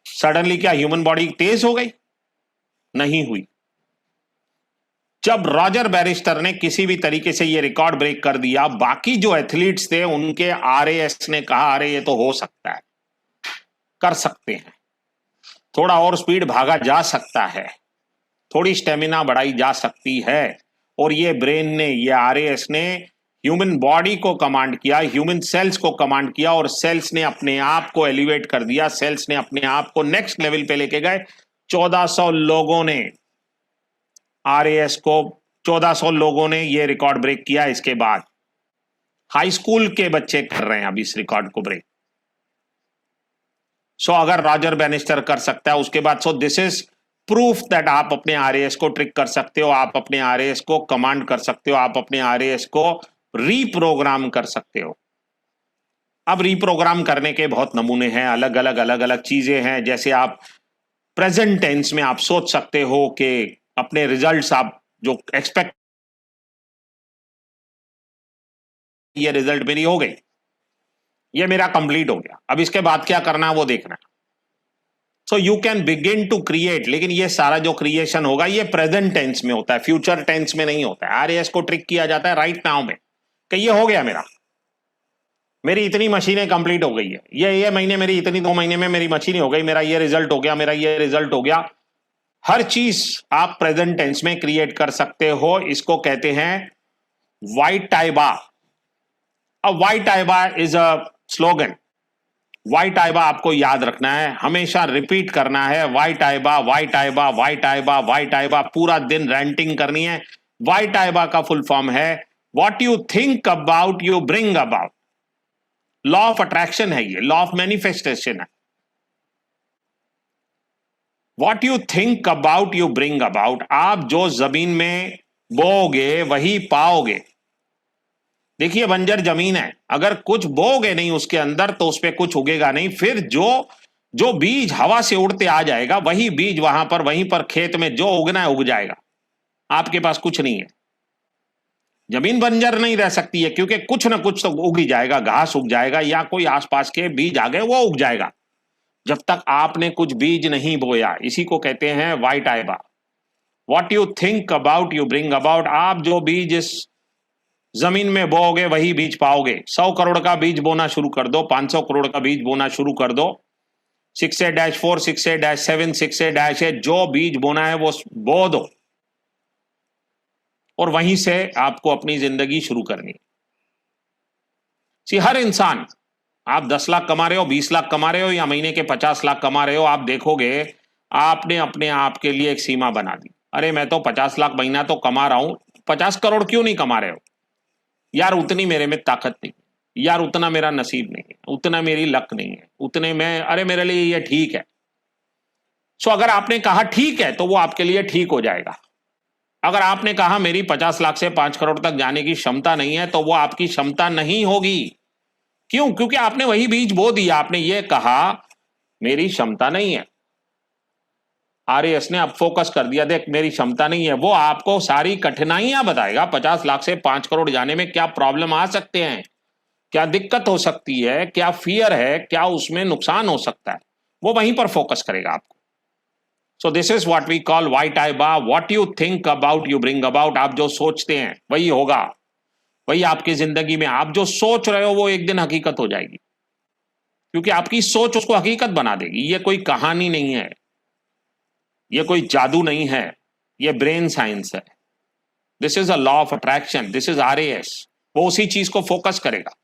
सडनली क्या ह्यूमन बॉडी तेज हो गई? नहीं हुई. जब रॉजर बेनिस्टर ने किसी भी तरीके से ये रिकॉर्ड ब्रेक कर दिया, बाकी जो एथलीट्स थे उनके आरएएस ने कहा अरे ये तो हो सकता है, कर सकते हैं, थोड़ा और स्पीड भागा जा सकता है, थोड़ी स्टेमिना बढ़ाई जा सकती है. और ये ब्रेन ने, ये आरएएस ने ह्यूमन बॉडी को कमांड किया, ह्यूमन सेल्स को कमांड किया और सेल्स ने अपने आप को एलिवेट कर दिया. सेल्स ने अपने आप को नेक्स्ट लेवल पे लेके गए. 1400 लोगों ने आरएएस को, 1400 लोगों ने ये रिकॉर्ड ब्रेक किया. इसके बाद हाई स्कूल के बच्चे कर रहे हैं अभी इस रिकॉर्ड को ब्रेक. सो अगर रॉजर बेनिस्टर कर सकता है उसके बाद, सो दिस इज प्रूफ दैट आप अपने आरएएस को ट्रिक कर सकते हो, आप अपने आरएएस को कमांड कर सकते हो, आप अपने आरएएस को रीप्रोग्राम कर सकते हो. अब रीप्रोग्राम करने के बहुत नमूने हैं, अलग अलग चीजें हैं. जैसे आप प्रेजेंट टेंस में आप सोच सकते हो कि अपने रिजल्ट्स आप जो एक्सपेक्ट, ये रिजल्ट मेरी हो गई, ये मेरा कंप्लीट हो गया, अब इसके बाद क्या करना है वो देखना है. So you can begin to create. लेकिन ये सारा जो क्रिएशन होगा ये प्रेजेंट टेंस में होता है, फ्यूचर टेंस में नहीं होता है. आरएएस को ट्रिक किया जाता है राइट नाउ में कि ये हो गया, मेरी इतनी मशीनें कंप्लीट हो गई है, ये महीने मेरी इतनी, 2 महीने में मेरी मशीन हो गई, मेरा ये रिजल्ट हो गया, मेरा ये रिजल्ट हो गया. हर चीज आप प्रेजेंट टेंस में क्रिएट कर सकते हो. इसको कहते हैं वाइटाइबा. अ वाइटाइबा इज अ स्लोगन. वाइट आइबा आपको याद रखना है, हमेशा रिपीट करना है, वाइट आइबा, वाइट आइबा, वाइट आइबा, वाइट आइबा, पूरा दिन रैंटिंग करनी है। वाइट आइबा का फुल फॉर्म है what you think about you bring about. Law of attraction है, ये लॉ ऑफ मैनिफेस्टेशन है। What you think about you bring about. आप जो जमीन में बोओगे वही पाओगे। देखिए बंजर जमीन है, अगर कुछ बोओगे नहीं उसके अंदर तो उस पर कुछ उगेगा नहीं। फिर जो जो बीज हवा से उड़ते आ जाएगा वही बीज वहां पर, वहीं पर खेत में जो उगना है उग जाएगा। आपके पास कुछ नहीं है। जमीन बंजर नहीं रह सकती है क्योंकि कुछ ना कुछ तो उग ही जाएगा, घास उग जाएगा या कोई आसपास के बीज आ गए वो उग जाएगा, जब तक आपने कुछ बीज नहीं बोया। इसी को कहते हैं वाइट आइबा। What you think about you bring about. आप जो बीज इस जमीन में बोओगे वही बीज पाओगे। 100 करोड़ का बीज बोना शुरू कर दो, 500 करोड़ का बीज बोना शुरू कर दो। 6A-4, 6A-7, 6A-8, जो बीज बोना है वो बो दो और वहीं से आपको अपनी जिंदगी शुरू करनी। हर इंसान, आप 10 लाख कमा रहे हो, 20 लाख कमा रहे हो या महीने के 50 लाख कमा रहे हो, आप देखोगे आपने अपने आप के लिए एक सीमा बना दी। अरे मैं तो 50 लाख महीना तो कमा रहा हूं, 50 करोड़ क्यों नहीं कमा रहे हो? यार उतनी मेरे में ताकत नहीं, यार उतना मेरा नसीब नहीं है, उतना मेरी लक नहीं है, उतने में, अरे मेरे लिए ये ठीक है। सो अगर आपने कहा ठीक है तो वो आपके लिए ठीक हो जाएगा। अगर आपने कहा मेरी 50 लाख से 5 करोड़ तक जाने की क्षमता नहीं है तो वो आपकी क्षमता नहीं होगी। क्यों? क्योंकि आपने वही बीज बो दिया। आपने ये कहा मेरी क्षमता नहीं है। आरएएस ने अब फोकस कर दिया, देख मेरी क्षमता नहीं है। वो आपको सारी कठिनाइयां बताएगा, 50 लाख से 5 करोड़ जाने में क्या प्रॉब्लम आ सकते हैं, क्या दिक्कत हो सकती है, क्या फियर है, क्या उसमें नुकसान हो सकता है, वो वहीं पर फोकस करेगा आपको। So this is what we call वाइट आइबा। What you think about you bring about. आप जो सोचते हैं वही होगा, वही आपकी जिंदगी में, आप जो सोच रहे हो वो एक दिन हकीकत हो जाएगी, क्योंकि आपकी सोच उसको हकीकत बना देगी। ये कोई कहानी नहीं है, ये कोई जादू नहीं है, ये ब्रेन साइंस है। This is a law of attraction, this is RAS. वो उसी चीज को फोकस करेगा।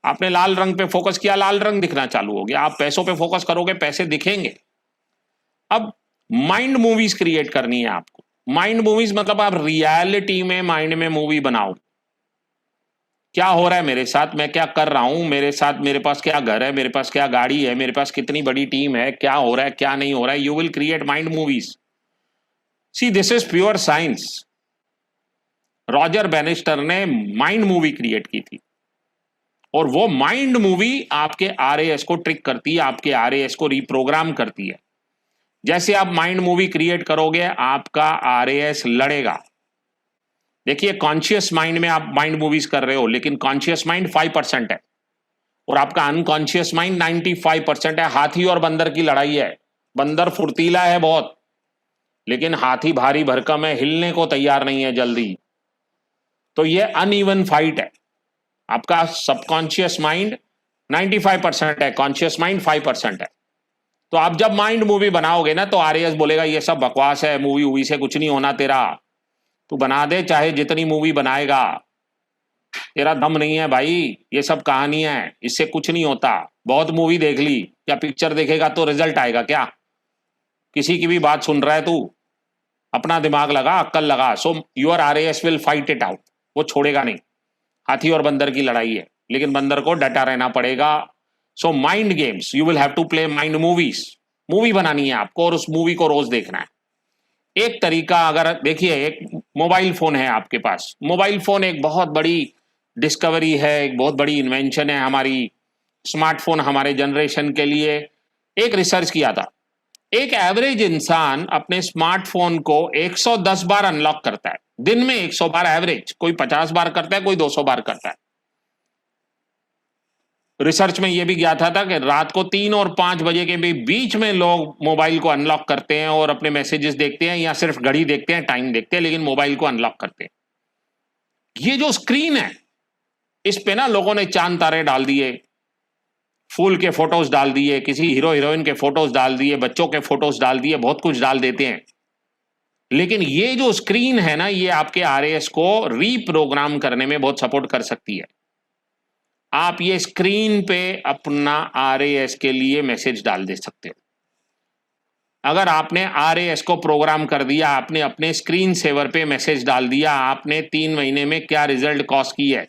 आपने लाल रंग पे फोकस किया, लाल रंग दिखना चालू हो गया। आप पैसों पे फोकस करोगे, पैसे दिखेंगे। अब माइंड मूवीज क्रिएट करनी है आपको। माइंड मूवीज मतलब आप रियलिटी में माइंड में मूवी बनाओ। क्या हो रहा है मेरे साथ, मैं क्या कर रहा हूं, मेरे साथ, मेरे पास क्या घर है, मेरे पास क्या गाड़ी है, मेरे पास कितनी बड़ी टीम है, क्या हो रहा है क्या नहीं हो रहा है। You will create mind movies. See this is pure science. Roger banister ने माइंड मूवी क्रिएट की थी और वो माइंड मूवी आपके आरएएस को ट्रिक करती है, आपके आरएएस को रिप्रोग्राम करती है। जैसे आप माइंड मूवी क्रिएट करोगे आपका आरएएस लड़ेगा। देखिए कॉन्शियस माइंड में आप माइंड मूवीज कर रहे हो, लेकिन कॉन्शियस माइंड 5% है और आपका अनकॉन्शियस माइंड 95% है। हाथी और बंदर की लड़ाई है। बंदर फुर्तीला है बहुत, लेकिन हाथी भारी भरकम है, हिलने को तैयार नहीं है जल्दी। तो ये अनइवन फाइट है। आपका सबकॉन्शियस माइंड 95% है, कॉन्शियस माइंड 5% है। तो आप जब माइंड मूवी बनाओगे ना तो आरएएस बोलेगा ये सब बकवास है, मूवी वूवी से कुछ नहीं होना तेरा, तू बना दे चाहे जितनी मूवी बनाएगा, तेरा दम नहीं है भाई, ये सब कहानियां हैं, इससे कुछ नहीं होता। बहुत मूवी देख ली, क्या पिक्चर देखेगा तो रिजल्ट आएगा क्या? किसी की भी बात सुन रहा है तू? अपना दिमाग लगा, अक्ल लगा। So your RAS will fight it out. वो छोड़ेगा नहीं। हाथी और बंदर की लड़ाई है, लेकिन बंदर को डटा रहना पड़ेगा। So mind games, you will have to play mind movies. Movie बनानी है आपको और उस मूवी को रोज देखना है। एक तरीका, अगर देखिए एक मोबाइल फोन है आपके पास। मोबाइल फोन एक बहुत बड़ी डिस्कवरी है, एक बहुत बड़ी इन्वेंशन है हमारी। स्मार्टफोन हमारे जनरेशन के लिए एक रिसर्च किया था, एक एवरेज इंसान अपने स्मार्टफोन को 110 बार अनलॉक करता है दिन में। 100 बार एवरेज, कोई 50 बार करता है, कोई 200 बार करता है। रिसर्च में यह भी गया था कि रात को 3 और 5 बजे के भी बीच में लोग मोबाइल को अनलॉक करते हैं और अपने मैसेजेस देखते हैं या सिर्फ घड़ी देखते हैं, टाइम देखते हैं, लेकिन मोबाइल को अनलॉक करते हैं। ये जो स्क्रीन है इस पे ना लोगों ने चांद तारे डाल दिए, फूल के फोटोज डाल दिए, किसी हीरो हीरोइन के फोटोज डाल दिए, बच्चों के फोटोज डाल दिए, बहुत कुछ डाल देते हैं। लेकिन ये जो स्क्रीन है ना, ये आपके आरएएस को रीप्रोग्राम करने में बहुत सपोर्ट कर सकती है। आप ये स्क्रीन पे अपना RAS के लिए मैसेज डाल दे सकते हो। अगर आपने RAS को प्रोग्राम कर दिया, आपने अपने स्क्रीन सेवर पे मैसेज डाल दिया, आपने 3 महीने में क्या रिजल्ट कॉस्ट की है।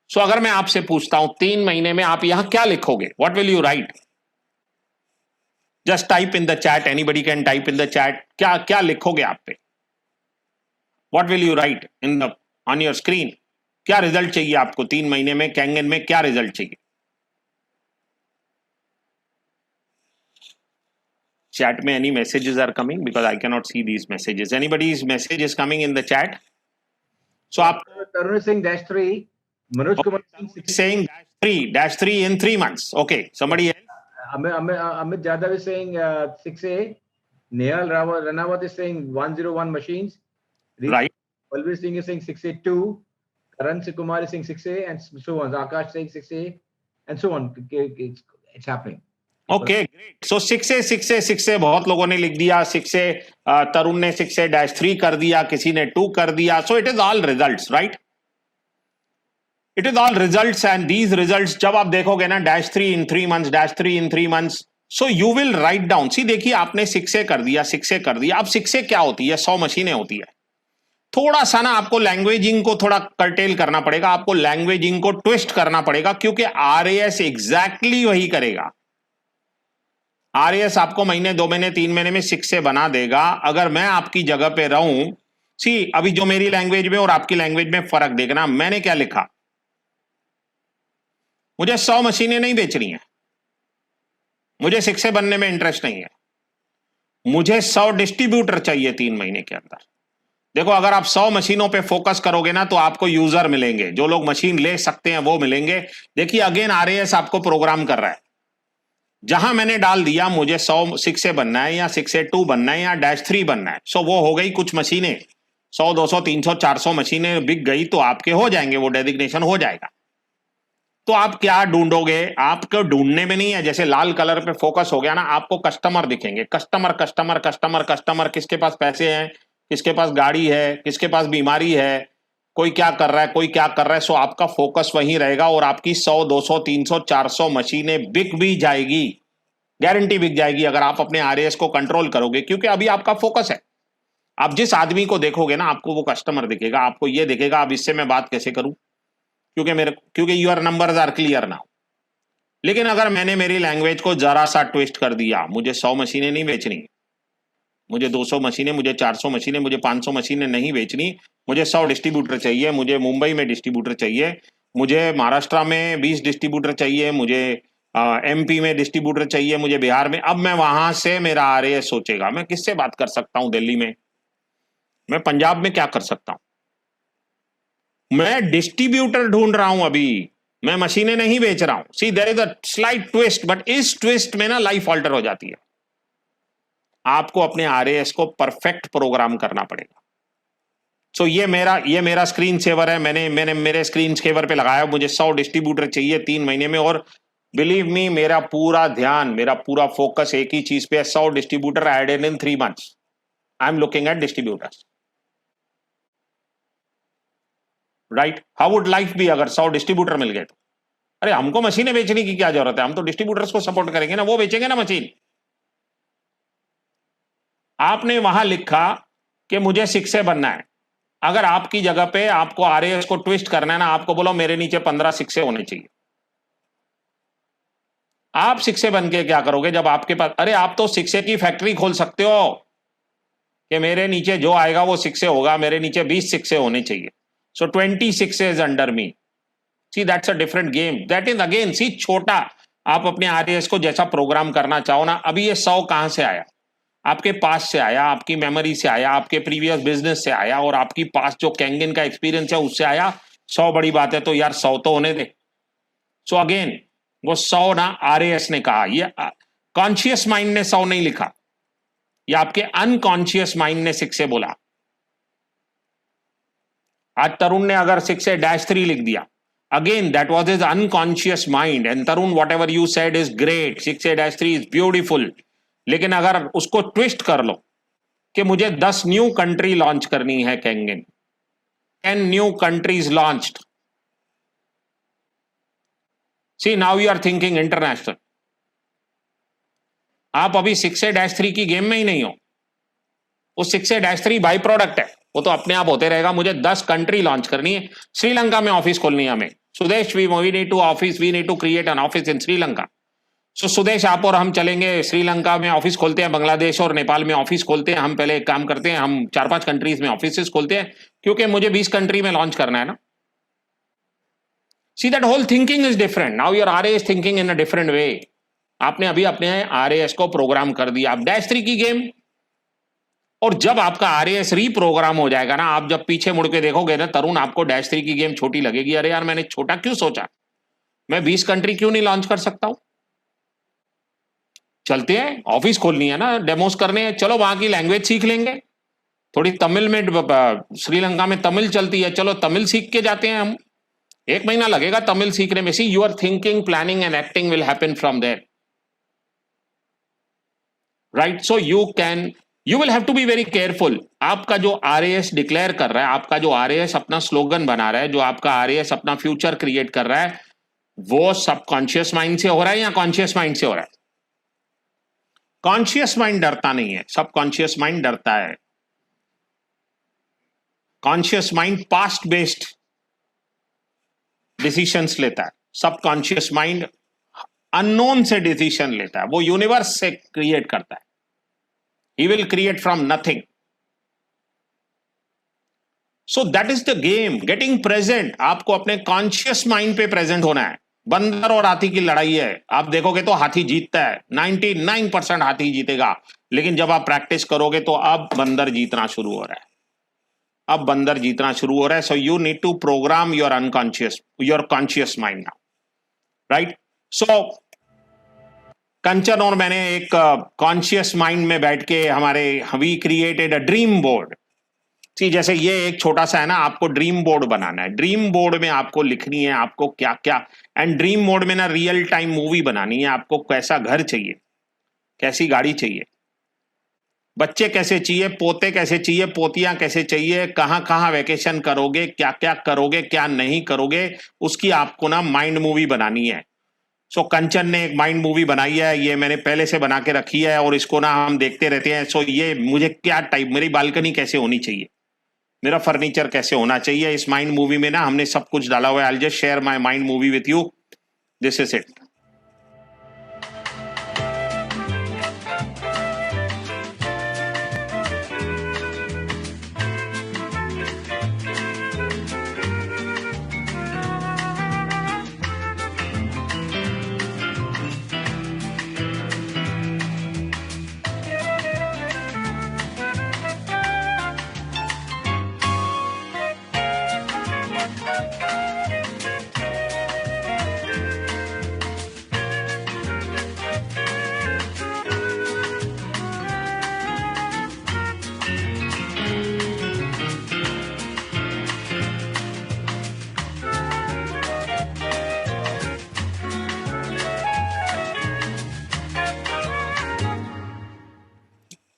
सो अगर मैं आपसे पूछता हूं 3 महीने में आप यहां क्या लिखोगे, what will you right? Just type in the chat, anybody can type in the chat. क्या क्या लिखोगे आप पे? What will you right in the on your screen? क्या रिजल्ट चाहिए आपको 3 महीने में कैंगन में, क्या रिजल्ट चाहिए? Chat में any messages are coming because I cannot see these messages. Anybody's message is coming in the chat. So आप Tarun is saying -3. Manoj Kumar is saying saying -3 in 3 months. Okay, somebody else? Amit Jadhav is saying 6A. Nehal Ranawat is saying 101 machines. Right. Balbir Singh is saying 6A2. Karan Kumar is saying 6A and so on. Akash saying 6A and so on. It's happening. Okay great. So 6A बहुत लोगों ने लिख दिया। 6A तरुण ने 6A-3 कर दिया, किसी ने 2 कर दिया। So it is all results, right? It is all results and these results जब आप देखोगे ना -3 in 3 months, -3 in 3 months, so you will write down. See देखिए आपने 6A कर दिया, 6A कर दिया। अब 6A क्या होती है? 100 मशीनें होती है। थोड़ा सा ना आपको लैंग्वेजिंग को थोड़ा कर्टेल करना पड़ेगा, आपको लैंग्वेजिंग को ट्विस्ट करना पड़ेगा, क्योंकि RAS एग्जैक्टली वही करेगा। RAS आपको महीने, 2 महीने, 3 महीने में 6A बना देगा। अगर मैं आपकी जगह पे रहूं, सी अभी जो मेरी लैंग्वेज में और आपकी लैंग्वेज में फर्क देखना। मैंने क्या लिखा? मुझे 100 मशीनें नहीं बेचनी है, मुझे 6A बनने में इंटरेस्ट नहीं है, मुझे 100 डिस्ट्रीब्यूटर चाहिए 3 महीने के अंदर। देखो अगर आप 100 मशीनों पे फोकस करोगे ना तो आपको यूजर मिलेंगे, जो लोग मशीन ले सकते हैं वो मिलेंगे। देखिए अगेन RAS आपको प्रोग्राम कर रहा है। जहां मैंने डाल दिया मुझे 100 6A बनना है या 6A2 बनना है या -3 बनना है, सो वो हो गई कुछ मशीनें। 100 200 300 400 मशीनें बिक गई तो आपके हो जाएंगे, वो डेजिग्नेशन हो जाएगा। तो आप क्या ढूंढोगे? आपको ढूंढने में नहीं है, जैसे लाल कलर पे फोकस हो गया ना, आपको कस्टमर दिखेंगे। कस्टमर कस्टमर कस्टमर कस्टमर, किसके पास पैसे हैं, किसके पास गाड़ी है, किसके पास बीमारी है, कोई क्या कर रहा है, कोई क्या कर रहा है। सो आपका फोकस वहीं रहेगा और आपकी 100 200 300 400 मशीनें बिक भी जाएगी, गारंटी बिक जाएगी, अगर आप अपने RAS को कंट्रोल करोगे, क्योंकि अभी आपका फोकस है। आप जिस आदमी को देखोगे ना आपको वो कस्टमर दिखेगा, आपको ये दिखेगा अब इससे मैं बात कैसे करूं, क्योंकि your numbers are clear now. लेकिन अगर मैंने मेरी लैंग्वेज को जरा सा ट्विस्ट कर दिया, मुझे 100 मशीनें नहीं बेचनी, मुझे 200 मशीनें, मुझे 400 मशीनें, मुझे 500 मशीनें नहीं बेचनी, मुझे 100 डिस्ट्रीब्यूटर चाहिए, मुझे मुंबई में डिस्ट्रीब्यूटर चाहिए, मुझे महाराष्ट्र में 20 डिस्ट्रीब्यूटर चाहिए, मुझे MP में डिस्ट्रीब्यूटर चाहिए, मुझे बिहार में। अब मैं वहां से मेरा RAS सोचेगा मैं किससे बात कर सकता हूं दिल्ली में, मैं पंजाब में क्या कर सकता हूं, मैं डिस्ट्रीब्यूटर ढूंढ रहा हूं अभी, मैं मशीनें नहीं बेच रहा हूं। See there is a slight twist, but इस ट्विस्ट में ना लाइफ ऑल्टर हो जाती है। आपको अपने RAS को परफेक्ट प्रोग्राम करना पड़ेगा। सो ये मेरा स्क्रीन सेवर है, मैंने मेरे स्क्रीन सेवर पे लगाया, मुझे 100 डिस्ट्रीब्यूटर चाहिए 3 महीने में, और बिलीव मी मेरा पूरा ध्यान, मेरा पूरा फोकस एक ही चीज पे है, 100 distributor added in 3 months। I am looking at distributors, right? How would life be अगर 100 डिस्ट्रीब्यूटर मिल गए तो? अरे हमको मशीनें बेचने की क्या जरूरत है, हम तो डिस्ट्रीब्यूटर्स को सपोर्ट करेंगे ना, वो बेचेंगे ना मशीन। आपने वहां लिखा कि मुझे 6A बनना है। अगर आपकी जगह पे आपको RAS को ट्विस्ट करना है ना, आपको बोलो मेरे नीचे 15 6A होने चाहिए। आप 6A बन के क्या करोगे जब आपके पास, अरे आप तो 6A की फैक्ट्री खोल सकते हो कि मेरे नीचे जो आएगा वो 6A होगा, मेरे नीचे 20 6A होने चाहिए, so 20 6As under me. See that's a different game, that is again see छोटा। आप अपने RAS को जैसा प्रोग्राम करना चाहो ना, अभी ये 100 कहां से आया? आपके पास से आया, आपकी मेमोरी से आया, आपके प्रीवियस बिजनेस से आया, और आपकी पास जो कैंगन का एक्सपीरियंस है उससे आया। 100 बड़ी बात है तो यार 100 तो होने दे। सो अगेन वो 100 ना RAS ने कहा, ये कॉन्शियस माइंड ने 100 नहीं लिखा, ये आपके अनकॉन्शियस माइंड ने 6A बोला। आज तरुण ने अगर 6A-3 लिख दिया, again that was his unconscious mind, and Tarun what ever you said is great, 6A-3 is beautiful. लेकिन अगर उसको ट्विस्ट कर लो कि मुझे 10 न्यू कंट्री लॉन्च करनी है कैंगन, 10 new countries launched, see now you are thinking international. आप अभी 6A-3 की गेम में ही नहीं हो। वो 6A-3 बाई प्रोडक्ट है, वो तो अपने आप होते रहेगा। मुझे 10 कंट्री लॉन्च करनी है, श्रीलंका में ऑफिस खोलनी है हमें। Sudesh, we need to create an office in Sri Lanka. So Sudesh, आप और हम चलेंगे श्रीलंका में ऑफिस खोलते हैं, बांग्लादेश और नेपाल में ऑफिस खोलते हैं। हम पहले एक काम करते हैं, हम 4-5 कंट्रीज में ऑफिस खोलते हैं, क्योंकि मुझे 20 कंट्री में लॉन्च करना है ना। See that whole thinking is different. Now your RAS thinking in a different way. आपने अभी अपने RAS को प्रोग्राम कर दिया। आप -3 की गेम, और जब आपका RAS रीप्रोग्राम हो जाएगा ना, आप जब पीछे मुड़ के देखोगे ना तरुण, आपको -3 की गेम छोटी लगेगी। अरे यार, मैंने छोटा क्यों सोचा, मैं 20 कंट्री क्यों नहीं लॉन्च कर सकता हूं। चलते हैं, ऑफिस खोलनी है ना, डेमोस करने हैं, चलो वहां की लैंग्वेज सीख लेंगे। थोड़ी तमिल में, श्रीलंका में तमिल चलती है, चलो तमिल सीख के जाते हैं हम। 1 महीना लगेगा तमिल सीखने में। See your thinking, planning and acting will happen from there, right. So you will have to be very careful. आपका जो RAS डिक्लेयर कर रहा है, आपका जो RAS अपना स्लोगन बना रहा है, जो आपका RAS अपना फ्यूचर क्रिएट कर रहा है, वो सबकॉन्शियस माइंड से हो रहा है या कॉन्शियस माइंड से हो रहा है? कॉन्शियस माइंड डरता नहीं है, सबकॉन्शियस माइंड डरता है। Conscious mind past based decisions लेता है, सबकॉन्शियस माइंड अननोन से डिसीजन लेता है, वो यूनिवर्स से क्रिएट करता है। He will create from nothing. So that is the game, getting present. आपको अपने कॉन्शियस माइंड पे प्रेजेंट होना है। बंदर और हाथी की लड़ाई है, आप देखोगे तो हाथी जीतता है, 99% हाथी जीतेगा। लेकिन जब आप प्रैक्टिस करोगे तो अब बंदर जीतना शुरू हो रहा है, अब बंदर जीतना शुरू हो रहा है। So you need to program your unconscious, your conscious mind now, right. So Kanchan और मैंने एक कॉन्शियस माइंड में बैठ के we created a dream board. See, जैसे ये एक छोटा सा है ना, आपको ड्रीम बोर्ड बनाना है। ड्रीम बोर्ड में आपको लिखनी है आपको क्या क्या, एंड ड्रीम बोर्ड में ना रियल टाइम मूवी बनानी है। आपको कैसा घर चाहिए, कैसी गाड़ी चाहिए, बच्चे कैसे चाहिए, पोते कैसे चाहिए, पोतियां कैसे चाहिए, कहां कहां वेकेशन करोगे, क्या क्या करोगे, क्या नहीं करोगे, उसकी आपको ना माइंड मूवी बनानी है। सो कंचन ने एक माइंड मूवी बनाई है, ये मैंने पहले से बना के रखी है, और इसको ना हम देखते रहते हैं। सो ये मुझे क्या टाइप, मेरी बालकनी कैसे होनी चाहिए, मेरा फर्नीचर कैसे होना चाहिए, इस माइंड मूवी में ना हमने सब कुछ डाला हुआ है। I will just share my mind movie with you. This is it.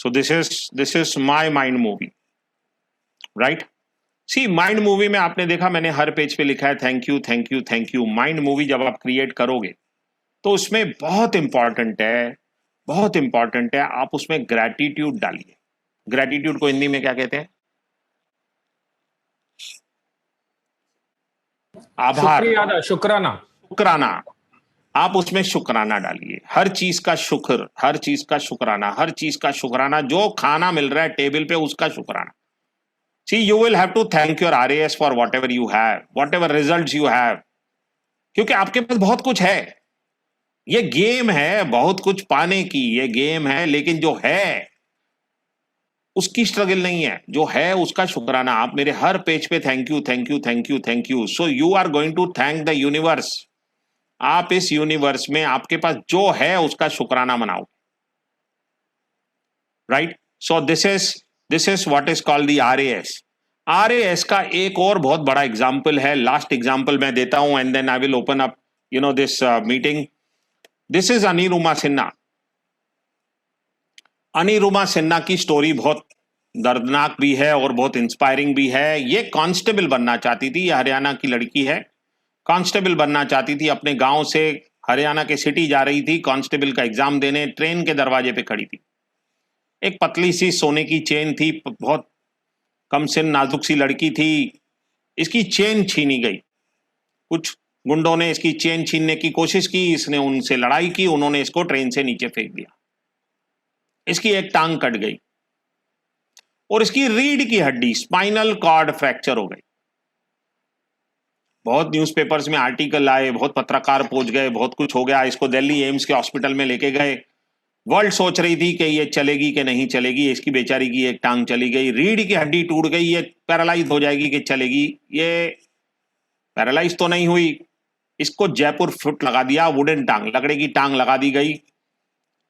So this is my mind movie, right? See, mind movie में आपने देखा, मैंने हर पेज पे लिखा है thank you thank you thank you. Mind movie जब आप create करोगे तो उसमें बहुत इंपॉर्टेंट है, बहुत इंपॉर्टेंट है, आप उसमें ग्रैटिट्यूड डालिए। ग्रैटिट्यूड को हिंदी में क्या कहते हैं? आभार, शुक्राना। शुक्राना। आप उसमें शुक्राना डालिए, हर चीज का शुक्र, हर चीज का शुक्राना, हर चीज का शुक्राना। जो खाना मिल रहा है टेबल पे उसका शुक्राना। See, you will have to thank your RAS for whatever you have, whatever result you have, क्योंकि आपके पास बहुत कुछ है। ये गेम है बहुत कुछ पाने की, ये गेम है, लेकिन जो है उसकी स्ट्रगल नहीं है, जो है उसका शुक्राना। आप मेरे हर पेज पे thank you thank you thank you thank you. So you are going to thank the universe. आप इस यूनिवर्स में आपके पास जो है उसका शुक्राना मनाओ, right. So this is what is called the RAS। RAS का एक और बहुत बड़ा एग्जाम्पल है, लास्ट एग्जाम्पल मैं देता हूं, and then I will open up this meeting. This is Aniruma Sinha. Aniruma Sinha की स्टोरी बहुत दर्दनाक भी है और बहुत इंस्पायरिंग भी है। ये कांस्टेबल बनना चाहती थी, ये हरियाणा की लड़की है, कांस्टेबल बनना चाहती थी, अपने गांव से हरियाणा के सिटी जा रही थी कांस्टेबल का एग्जाम देने, ट्रेन के दरवाजे पे खड़ी थी। एक पतली सी सोने की चेन थी, बहुत कम सिन नाजुक सी लड़की थी, इसकी चेन छीनी गई। कुछ गुंडों ने इसकी चेन छीनने की कोशिश की, इसने उनसे लड़ाई की, उन्होंने इसको ट्रेन से नीचे फेंक दिया। इसकी एक टांग कट गई और इसकी रीढ़ की हड्डी स्पाइनल कॉर्ड फ्रैक्चर हो गई। बहुत न्यूज़पेपर्स में आर्टिकल आए, बहुत पत्रकार पहुंच गए, बहुत कुछ हो गया। इसको दिल्ली एम्स के हॉस्पिटल में लेके गए। वर्ल्ड सोच रही थी कि ये चलेगी कि नहीं चलेगी। इसकी बेचारी की एक टांग चली गई, रीढ़ की हड्डी टूट गई, ये पैरालाइज हो जाएगी कि चलेगी। ये पैरालाइज तो नहीं हुई, इसको जयपुर फुट लगा दिया, वुडन टांग, लकड़े की टांग लगा दी गई।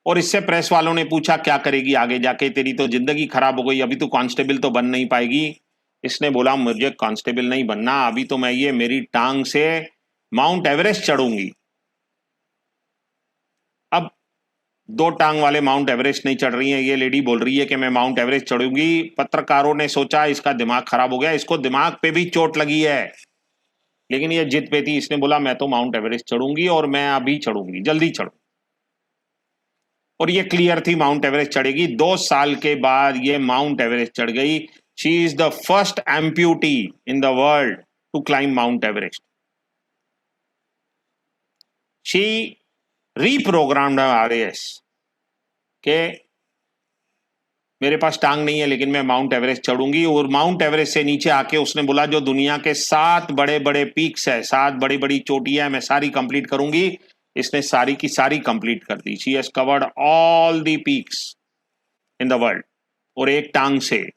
और इससे प्रेस वालों ने पूछा क्या करेगी आगे जाके, तेरी तो जिंदगी खराब हो गई, अभी तो कांस्टेबल तो बन नहीं पाएगी। इसने बोला मुझे कांस्टेबल नहीं बनना, अभी तो मैं ये मेरी टांग से माउंट एवरेस्ट चढ़ूंगी। अब 2 टांग वाले माउंट एवरेस्ट नहीं चढ़ रही हैं, ये लेडी बोल रही है कि मैं माउंट एवरेस्ट चढ़ूंगी। पत्रकारों ने सोचा इसका दिमाग खराब हो गया, इसको दिमाग पे भी चोट लगी है, लेकिन ये जिद पे थी। इसने बोला मैं तो माउंट एवरेस्ट चढ़ूंगी और मैं अभी चढ़ूंगी, जल्दी चढ़ू। और ये क्लियर थी माउंट एवरेस्ट चढ़ेगी। 2 साल के बाद ये माउंट एवरेस्ट चढ़ गई। She is the first amputee in the world to climb Mount Everest. She reprogrammed RAS के मेरे पास टांग नहीं है लेकिन मैं माउंट एवरेस्ट चढ़ूंगी। और माउंट एवरेस्ट से नीचे आके उसने बोला जो दुनिया के 7 बड़े बड़े पीक्स है, 7 बड़ी बड़ी चोटियां, मैं सारी कंप्लीट करूंगी। इसने सारी की सारी कंप्लीट कर दी। She has covered all the peaks in the world. और एक टांग से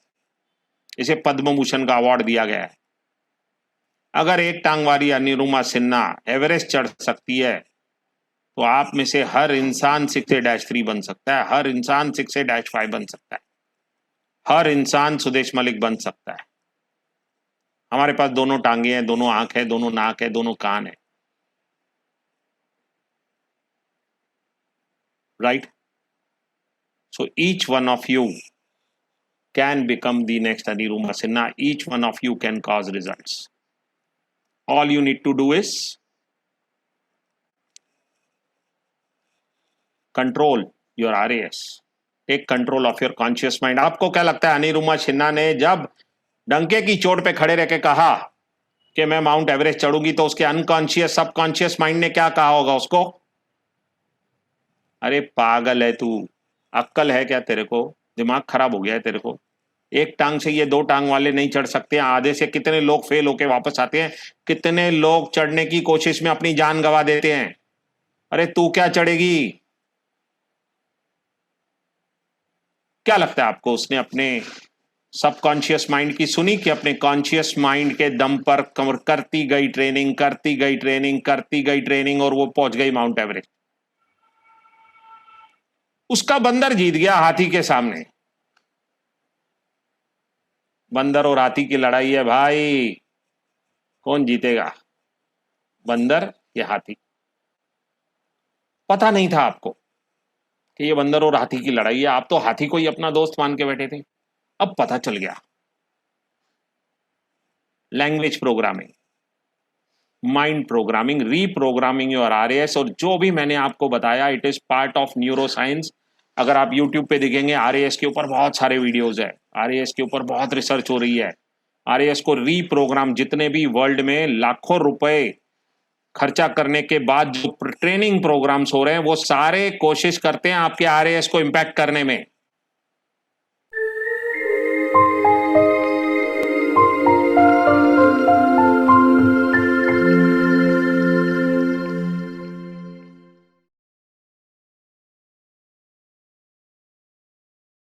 इसे पद्म भूषण का अवार्ड दिया गया है। अगर एक टांग वाली अनिरुमा सिन्हा एवरेस्ट चढ़ सकती है तो आप में से हर इंसान 6A-3 बन सकता है, हर इंसान 6A-5 बन सकता है, हर इंसान सुदेश मलिक बन सकता है। हमारे पास दोनों टांगे हैं, दोनों आंख है, दोनों नाक है, दोनों कान है, right? So each one of you can become the next Aniruma Sinha. Each one of you can cause results. All you need to do is control your RAS. Take control of your conscious mind. आपको क्या लगता है अनिरुमा सिन्हा ने जब डंके की चोट पे खड़े रह के कहा कि मैं माउंट एवरेस्ट चढ़ूंगी तो उसके अनकॉन्शियस सबकॉन्शियस माइंड ने क्या कहा होगा उसको? अरे पागल है तू, अक्ल है क्या तेरे को? दिमाग खराब हो गया है तेरे को? एक टांग से ये 2 टांग वाले नहीं चढ़ सकते हैं। आधे से कितने लोग फेल होके वापस आते हैं, कितने लोग चढ़ने की कोशिश में अपनी जान गंवा देते हैं। अरे तू क्या चढ़ेगी? क्या लगता है आपको उसने अपने सबकॉन्शियस माइंड की सुनी कि अपने कॉन्शियस माइंड के दम पर करती गई ट्रेनिंग, करती गई ट्रेनिंग, करती गई ट्रेनिंग और वो पहुंच गई माउंट एवरेस्ट। उसका बंदर जीत गया हाथी के सामने। बंदर और हाथी की लड़ाई है भाई, कौन जीतेगा, बंदर या हाथी? पता नहीं था आपको कि ये बंदर और हाथी की लड़ाई है। आप तो हाथी को ही अपना दोस्त मान के बैठे थे, अब पता चल गया। Language programming, mind programming, reprogramming your RAS। और जो भी मैंने आपको बताया it is part of neuroscience. अगर आप YouTube पे देखेंगे RAS के ऊपर बहुत सारे वीडियोस है, RAS के ऊपर बहुत रिसर्च हो रही है। RAS को रीप्रोग्राम, जितने भी वर्ल्ड में लाखों रुपए खर्चा करने के बाद जो ट्रेनिंग प्रोग्राम्स हो रहे हैं वो सारे कोशिश करते हैं आपके RAS को इम्पैक्ट करने में।